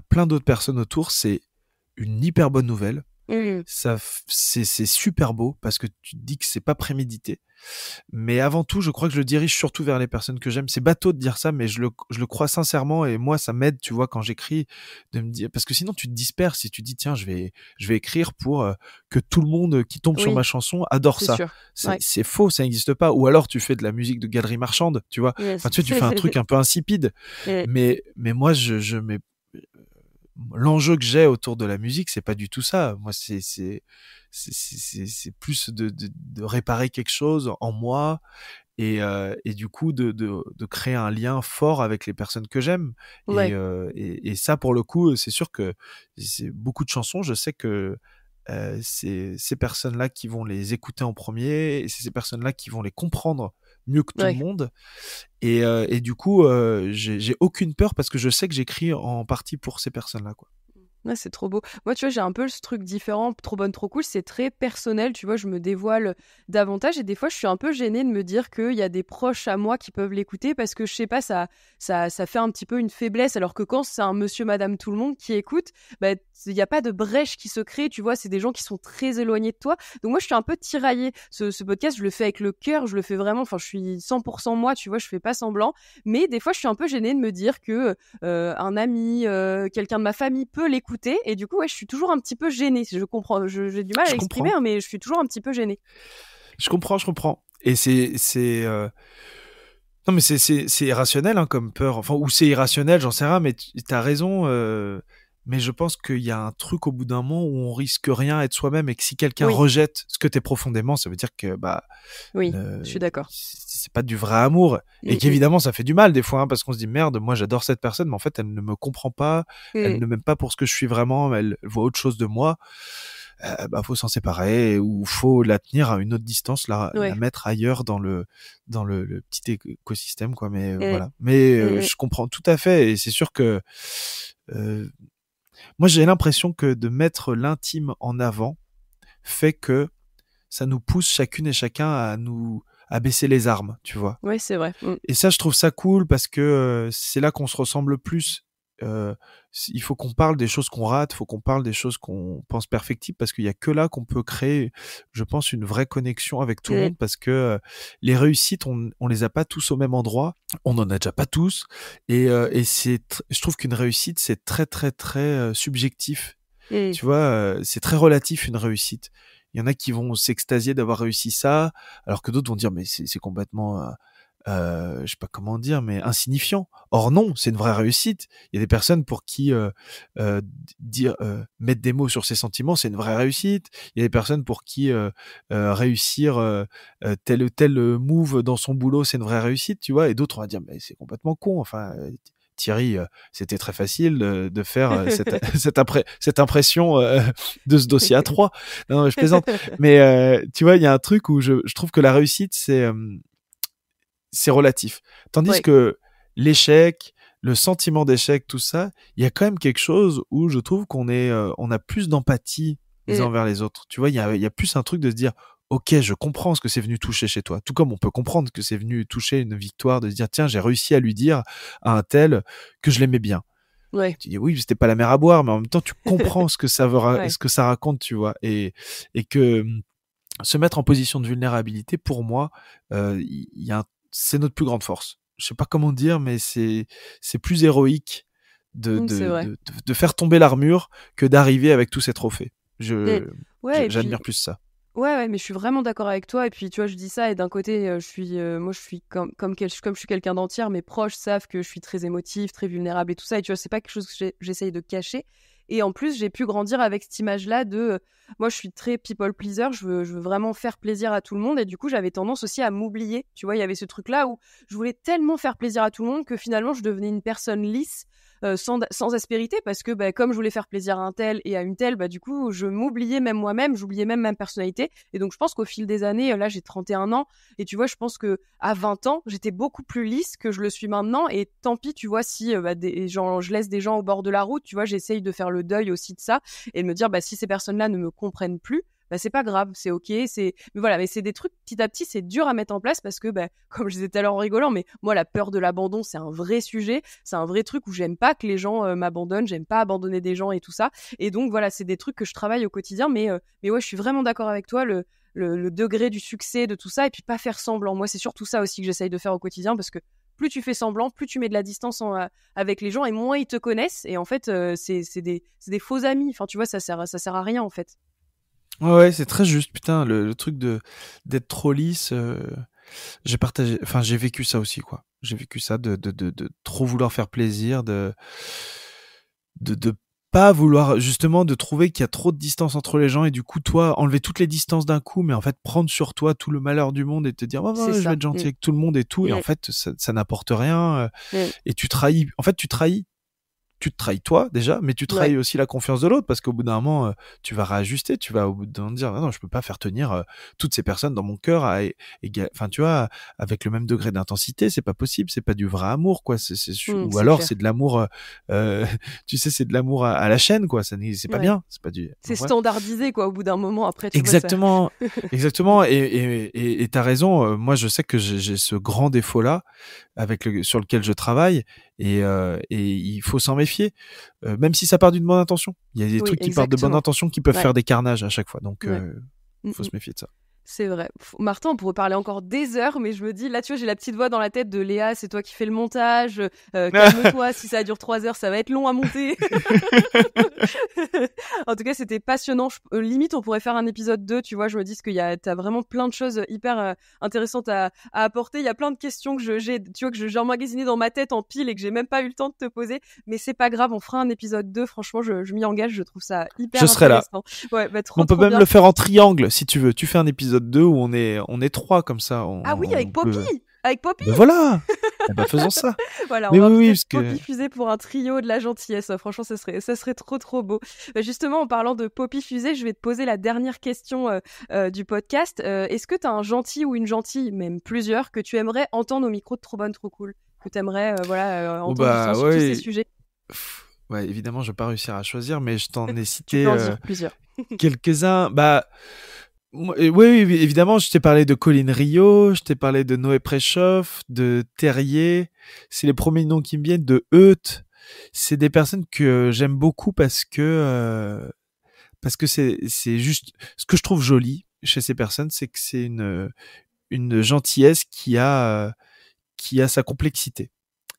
plein d'autres personnes autour, c'est une hyper bonne nouvelle. C'est super beau parce que tu te dis que c'est pas prémédité. Mais avant tout, je crois que je le dirige surtout vers les personnes que j'aime. C'est bateau de dire ça, mais je le crois sincèrement et moi, ça m'aide, tu vois, quand j'écris, de me dire, parce que sinon tu te disperses si tu dis, tiens, je vais écrire pour que tout le monde qui tombe sur Oui, ma chanson adore c'est ça. sûr. Ouais. C'est faux, ça n'existe pas. Ou alors tu fais de la musique de galerie marchande, tu vois. Yes. Enfin, tu fais un truc un peu insipide. Mais moi, je mets l'enjeu que j'ai autour de la musique, c'est pas du tout ça. Moi, c'est plus de réparer quelque chose en moi et du coup de créer un lien fort avec les personnes que j'aime. Ouais. Et ça, pour le coup, c'est sûr que c'est beaucoup de chansons. Je sais que c'est ces personnes-là qui vont les écouter en premier et c'est ces personnes-là qui vont les comprendre mieux que tout le Ouais. monde. Et du coup, j'ai aucune peur parce que je sais que j'écris en partie pour ces personnes-là, quoi. Ouais, c'est trop beau. Moi, tu vois, j'ai un peu ce truc différent, trop bonne, trop cool. C'est très personnel, tu vois, je me dévoile davantage et des fois, je suis un peu gênée de me dire qu'il y a des proches à moi qui peuvent l'écouter parce que je sais pas, ça fait un petit peu une faiblesse. Alors que quand c'est un monsieur, madame, tout le monde qui écoute, bah, il n'y a pas de brèche qui se crée, tu vois, c'est des gens qui sont très éloignés de toi. Donc, moi, je suis un peu tiraillée. Ce podcast, je le fais avec le cœur, je le fais vraiment, enfin, je suis 100% moi, tu vois, je fais pas semblant. Mais des fois, je suis un peu gênée de me dire que un ami, quelqu'un de ma famille peut l'écouter et du coup ouais je suis toujours un petit peu gênée. Je comprends, j'ai du mal à Je l'exprimer comprends. hein, mais je suis toujours un petit peu gênée. Je comprends, je comprends. Et non, mais c'est irrationnel, hein, comme peur. Enfin, ou c'est irrationnel, j'en sais rien, mais t'as raison. Mais je pense qu'il y a un truc au bout d'un moment où on risque rien à être soi-même et que si quelqu'un Oui, rejette ce que t'es profondément, ça veut dire que bah oui, je suis d'accord. c'est pas du vrai amour et Mm, mm, qu'évidemment ça fait du mal des fois hein, parce qu'on se dit merde, moi j'adore cette personne, mais en fait elle ne me comprend pas, elle mm. ne m'aime pas pour ce que je suis vraiment, elle voit autre chose de moi. Bah faut s'en séparer ou faut la tenir à une autre distance, la Ouais. mettre ailleurs dans le petit écosystème quoi. Mais Mm, voilà. Mais mm, mm. je comprends tout à fait et c'est sûr que euh, moi j'ai l'impression que de mettre l'intime en avant fait que ça nous pousse chacune et chacun à baisser les armes, tu vois. Ouais, c'est vrai. Mm. Et ça, je trouve ça cool parce que c'est là qu'on se ressemble le plus. Euh, il faut qu'on parle des choses qu'on rate, il faut qu'on parle des choses qu'on pense perfectibles parce qu'il y a que là qu'on peut créer, je pense, une vraie connexion avec tout le Mm. monde parce que les réussites, on les a pas tous au même endroit, on en a déjà pas tous et je trouve qu'une réussite c'est très très très subjectif. Mm. Tu vois, c'est très relatif une réussite. Il y en a qui vont s'extasier d'avoir réussi ça, alors que d'autres vont dire mais c'est complètement je sais pas comment dire, mais insignifiant. Or non, c'est une vraie réussite. Il y a des personnes pour qui mettre des mots sur ses sentiments, c'est une vraie réussite. Il y a des personnes pour qui réussir tel ou tel move dans son boulot, c'est une vraie réussite, tu vois. Et d'autres vont dire mais c'est complètement con. Enfin, Thierry, c'était très facile de faire cette impression de ce dossier à 3. Non, je plaisante. Mais tu vois, il y a un truc où je trouve que la réussite, c'est relatif. Tandis Ouais. que l'échec, le sentiment d'échec, tout ça, il y a quand même quelque chose où je trouve on a plus d'empathie les uns Mm. envers les autres. Tu vois, il y a plus un truc de se dire, ok, je comprends ce que c'est venu toucher chez toi. Tout comme on peut comprendre que c'est venu toucher une victoire, de se dire, tiens, j'ai réussi à lui dire à un tel que je l'aimais bien. Ouais. Tu dis oui, c'était pas la mer à boire, mais en même temps, tu comprends ce que Ouais. ce que ça raconte, tu vois, et que se mettre en position de vulnérabilité, pour moi, c'est notre plus grande force. Je sais pas comment dire, mais c'est plus héroïque C'est vrai. de faire tomber l'armure que d'arriver avec tous ces trophées. Mm. Ouais, et puis J'admire plus ça. ouais, ouais, mais je suis vraiment d'accord avec toi. Et puis, tu vois, je dis ça, et d'un côté, moi, je suis comme je suis quelqu'un d'entière, mes proches savent que je suis très émotive, très vulnérable et tout ça. Et tu vois, c'est pas quelque chose que j'essaye de cacher. Et en plus, j'ai pu grandir avec cette image-là moi, je suis très people pleaser, je veux vraiment faire plaisir à tout le monde. Et du coup, j'avais tendance aussi à m'oublier. Tu vois, il y avait ce truc-là où je voulais tellement faire plaisir à tout le monde que finalement, je devenais une personne lisse, sans aspérité, parce que bah, comme je voulais faire plaisir à un tel et à une telle, bah, du coup je m'oubliais même moi-même, j'oubliais même ma personnalité. Et donc je pense qu'au fil des années, là j'ai 31 ans, et tu vois, je pense que à 20 ans j'étais beaucoup plus lisse que je le suis maintenant. Et tant pis, tu vois, si je laisse des gens au bord de la route, tu vois, j'essaye de faire le deuil aussi de ça et de me dire bah, si ces personnes-là ne me comprennent plus, bah c'est pas grave, c'est ok, mais voilà, mais c'est des trucs petit à petit, c'est dur à mettre en place parce que bah, comme je disais tout à l'heure en rigolant, mais moi la peur de l'abandon c'est un vrai sujet, c'est un vrai truc où j'aime pas que les gens m'abandonnent, j'aime pas abandonner des gens et tout ça, et donc voilà, c'est des trucs que je travaille au quotidien, mais ouais, je suis vraiment d'accord avec toi, le degré du succès de tout ça, et puis pas faire semblant. Moi c'est surtout ça aussi que j'essaye de faire au quotidien, parce que plus tu fais semblant, plus tu mets de la distance avec les gens, et moins ils te connaissent, et en fait c'est des faux amis, enfin tu vois, ça sert à rien en fait. Ouais, c'est très juste. Putain, le truc d'être trop lisse, j'ai vécu ça aussi, quoi. J'ai vécu ça de trop vouloir faire plaisir, de pas vouloir, justement, de trouver qu'il y a trop de distance entre les gens, et du coup, toi, enlever toutes les distances d'un coup, mais en fait, prendre sur toi tout le malheur du monde et te dire, C'est je vais ça. être gentil avec tout le monde et tout, et en fait, ça n'apporte rien, et tu te trahis toi déjà, mais tu trahis Ouais. aussi la confiance de l'autre, parce qu'au bout d'un moment, tu vas réajuster, tu vas au bout d'un moment dire: non, je peux pas faire tenir toutes ces personnes dans mon cœur enfin tu vois, avec le même degré d'intensité, c'est pas possible, c'est pas du vrai amour, quoi. Ou C'est alors c'est clair. de l'amour, tu sais, c'est de l'amour à la chaîne, quoi. C'est pas Ouais. bien, c'est pas du. C'est Ouais. standardisé quoi, au bout d'un moment, après tu vois ça. Exactement, exactement, et t'as raison. Moi, je sais que j'ai ce grand défaut-là sur lequel je travaille, et il faut s'en méfier, même si ça part d'une bonne intention. Il y a des Oui, trucs qui partent de bonne exactement. intention qui peuvent Ouais. faire des carnages à chaque fois, donc Ouais. Mm, faut mm. se méfier de ça. C'est vrai. Martin, on pourrait parler encore des heures, mais je me dis, là, tu vois, j'ai la petite voix dans la tête de Léa, c'est toi qui fais le montage. Calme-toi, si ça dure 3 heures, ça va être long à monter. En tout cas, c'était passionnant. Limite, on pourrait faire un épisode 2, tu vois. Je me dis que t'as vraiment plein de choses hyper intéressantes à apporter. Il y a plein de questions tu vois, que j'ai emmagasinées dans ma tête en pile et que j'ai même pas eu le temps de te poser. Mais c'est pas grave, on fera un épisode 2. Franchement, je m'y engage, je trouve ça Je hyper serai là. intéressant. Ouais, bah, On trop, peut trop même bien. le faire en triangle, si tu veux. Tu fais un épisode 2 où on est trois, comme ça, Ah oui, on avec Poppy! peut. Avec Poppy! Ben voilà. Eh ben faisons ça. Voilà, on Mais va oui, oui, inviter parce que. Poppy Fusée pour un trio de la gentillesse. Franchement, ça serait trop, trop beau. Justement, en parlant de Poppy Fusée, je vais te poser la dernière question du podcast. Est-ce que tu as un gentil ou une gentille, même plusieurs, que tu aimerais entendre au micro de Trop Bonne, Trop Cool? Que tu aimerais Oh entendre justement bah sur tous ces ouais. sujets? Ouais, évidemment, je vais pas réussir à choisir, mais je t'en ai Tu cité peux en dire plusieurs. quelques-uns. Bah, oui, oui, évidemment, je t'ai parlé de Colin Rio, je t'ai parlé de Noé Préchoff, de Terrier. C'est les premiers noms qui me viennent, de Euth. C'est des personnes que j'aime beaucoup parce que c'est juste ce que je trouve joli chez ces personnes, c'est que c'est une gentillesse qui a sa complexité.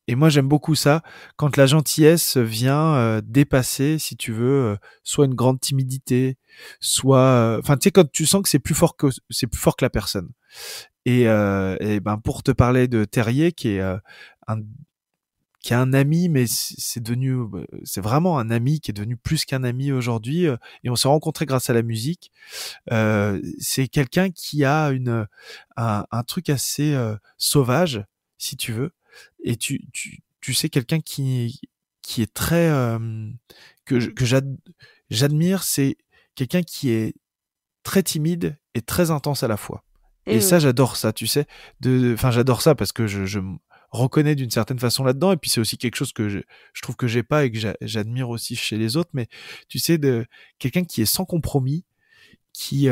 Et moi, j'aime beaucoup ça, quand la gentillesse vient dépasser, si tu veux, soit une grande timidité, soit, enfin, tu sais, quand tu sens que c'est plus fort que la personne. Et ben, pour te parler de Terrier, un qui est un ami, mais c'est vraiment un ami qui est devenu plus qu'un ami aujourd'hui. Et on s'est rencontrés grâce à la musique. C'est quelqu'un qui a un truc assez sauvage, si tu veux. Et tu sais, quelqu'un qui est très que j'admire, c'est quelqu'un qui est très timide et très intense à la fois. Et Mm. ça, j'adore ça, tu sais. Enfin, j'adore ça parce que je me reconnais d'une certaine façon là-dedans. Et puis, c'est aussi quelque chose que je trouve que j'ai pas et que j'admire aussi chez les autres. Mais tu sais, de quelqu'un qui est sans compromis, qui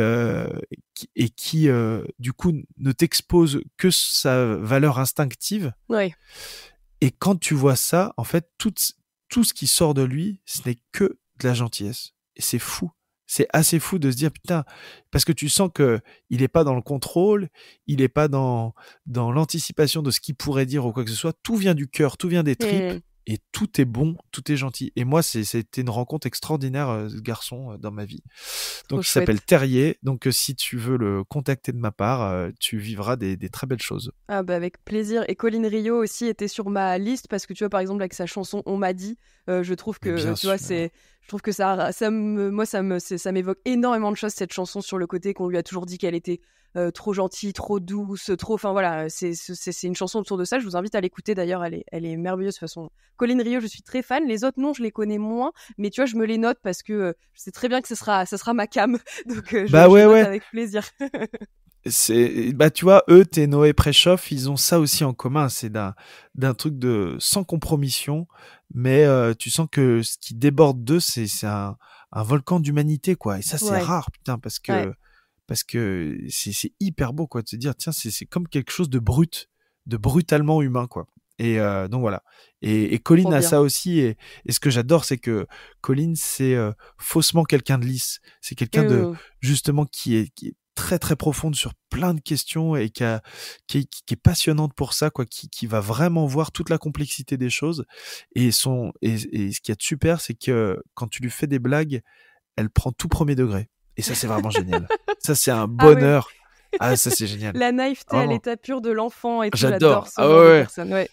du coup ne t'expose que sa valeur instinctive. Ouais. Et quand tu vois ça, en fait, tout ce qui sort de lui, ce n'est que de la gentillesse. Et c'est fou. C'est assez fou de se dire, putain, parce que tu sens que il est pas dans le contrôle, il est pas dans l'anticipation de ce qu'il pourrait dire ou quoi que ce soit. Tout vient du cœur, tout vient des tripes, Mm. et tout est bon, tout est gentil. Et moi, c'était une rencontre extraordinaire, ce garçon, dans ma vie. Trop Donc, il s'appelle chouette. Terrier. Donc, si tu veux le contacter de ma part, tu vivras des très belles choses. Ah bah avec plaisir. Et Colin Rio aussi était sur ma liste parce que tu vois, par exemple, avec sa chanson On m'a dit, je trouve Mais que bien tu vois, sûr. je trouve que ça m'évoque énormément de choses, cette chanson, sur le côté qu'on lui a toujours dit qu'elle était trop gentille, trop douce, trop, enfin voilà, c'est une chanson autour de ça. Je vous invite à l'écouter d'ailleurs, elle est merveilleuse de toute façon. Colin Rio, je suis très fan. Les autres noms, je les connais moins, mais tu vois, je me les note parce que je sais très bien que ça sera ma cam, donc je Bah les ouais, note ouais. avec plaisir. Tu vois, eux, Teno et Preshoff, ils ont ça aussi en commun. C'est d'un truc de sans compromission, mais tu sens que ce qui déborde d'eux, c'est un volcan d'humanité, quoi. Et ça, c'est Ouais, rare, putain, ouais, parce que c'est hyper beau, quoi, de se dire, tiens, c'est comme quelque chose de brut, de brutalement humain, quoi. Et donc voilà. Et Colin trop a bien. ça aussi. Et ce que j'adore, c'est que Colin, c'est faussement quelqu'un de lisse. C'est quelqu'un de Euh, justement qui est très très profonde sur plein de questions et qui est passionnante pour ça, quoi, qui va vraiment voir toute la complexité des choses. Et ce qui est super, c'est que quand tu lui fais des blagues, elle prend tout premier degré. Et ça, c'est vraiment génial. Ça, c'est un Ah oui, bonheur. Ah, ça, c'est génial. la naïveté à Vraiment. l'état pur de l'enfant et tout, j'adore J'adore. ce Ah genre ouais, de ouais. personne. Ouais,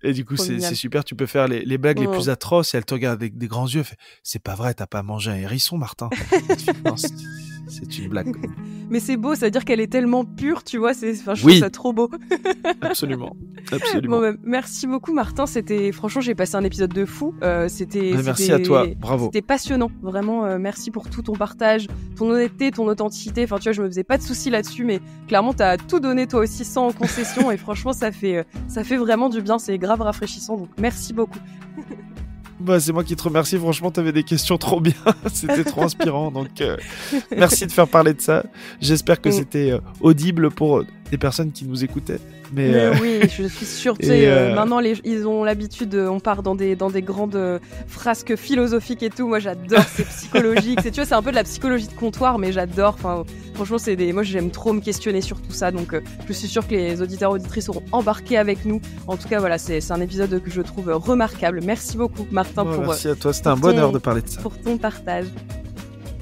Et du coup, trop c'est mignon. super. Tu peux faire les blagues les Mm. plus atroces et elle te regarde avec des grands yeux. Elle fait, c'est pas vrai, t'as pas mangé un hérisson, Martin. Tu fais, non, c'est une blague, Colline. Mais c'est beau, c'est-à-dire qu'elle est tellement pure, tu vois. Enfin, je trouve Oui, ça trop beau. absolument. Bon, Absolument. bah, merci beaucoup, Martin. Franchement, j'ai passé un épisode de fou. Merci à toi. Bravo. C'était passionnant. Vraiment, merci pour tout ton partage, ton honnêteté, ton authenticité. Enfin, tu vois, je me faisais pas de soucis là-dessus, mais clairement, t'as tout donné toi aussi sans concession. Et franchement, ça fait vraiment du bien. C'est grave rafraîchissant. Donc, merci beaucoup. Bah, c'est moi qui te remercie. Franchement, t'avais des questions trop bien. C'était trop inspirant. Donc, merci de faire parler de ça. J'espère que Mm. c'était audible pour des personnes qui nous écoutaient. Mais, Mais oui, je suis sûre. Tu et, sais, maintenant, ils ont l'habitude, on part dans des grandes frasques philosophiques et tout. Moi, j'adore, c'est psychologique. Tu vois, c'est un peu de la psychologie de comptoir, mais j'adore. Enfin, franchement, moi, j'aime trop me questionner sur tout ça. Donc, je suis sûre que les auditeurs auditrices seront embarqués avec nous. En tout cas, voilà, c'est un épisode que je trouve remarquable. Merci beaucoup, Martin, bon, merci à toi. C'était un pour bonheur de parler de ça. pour ton partage.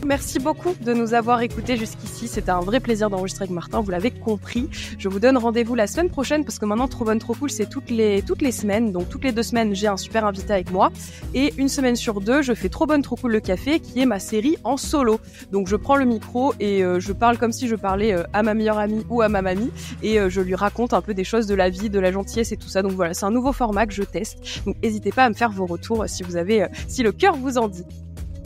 Merci beaucoup de nous avoir écoutés jusqu'ici. C'était un vrai plaisir d'enregistrer avec Martin, vous l'avez compris. Je vous donne rendez-vous la semaine prochaine parce que maintenant, Trop Bonne, Trop Cool, c'est toutes les semaines. Donc, toutes les 2 semaines, j'ai un super invité avec moi. Et une semaine sur 2, je fais Trop Bonne, Trop Cool le café, qui est ma série en solo. Donc, je prends le micro et je parle comme si je parlais à ma meilleure amie ou à ma mamie. Et je lui raconte un peu des choses de la vie, de la gentillesse et tout ça. Donc, voilà, c'est un nouveau format que je teste. Donc, n'hésitez pas à me faire vos retours si le cœur vous en dit.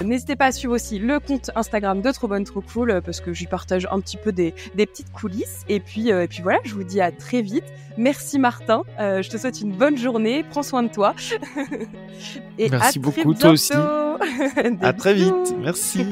N'hésitez pas à suivre aussi le compte Instagram de Trop Bonne Trop Cool parce que j'y partage un petit peu des petites coulisses. Et puis voilà, je vous dis à très vite. Merci Martin, je te souhaite une bonne journée, prends soin de toi. Et à Merci très beaucoup, toi aussi. bientôt. Des À très vite. bisous. Merci.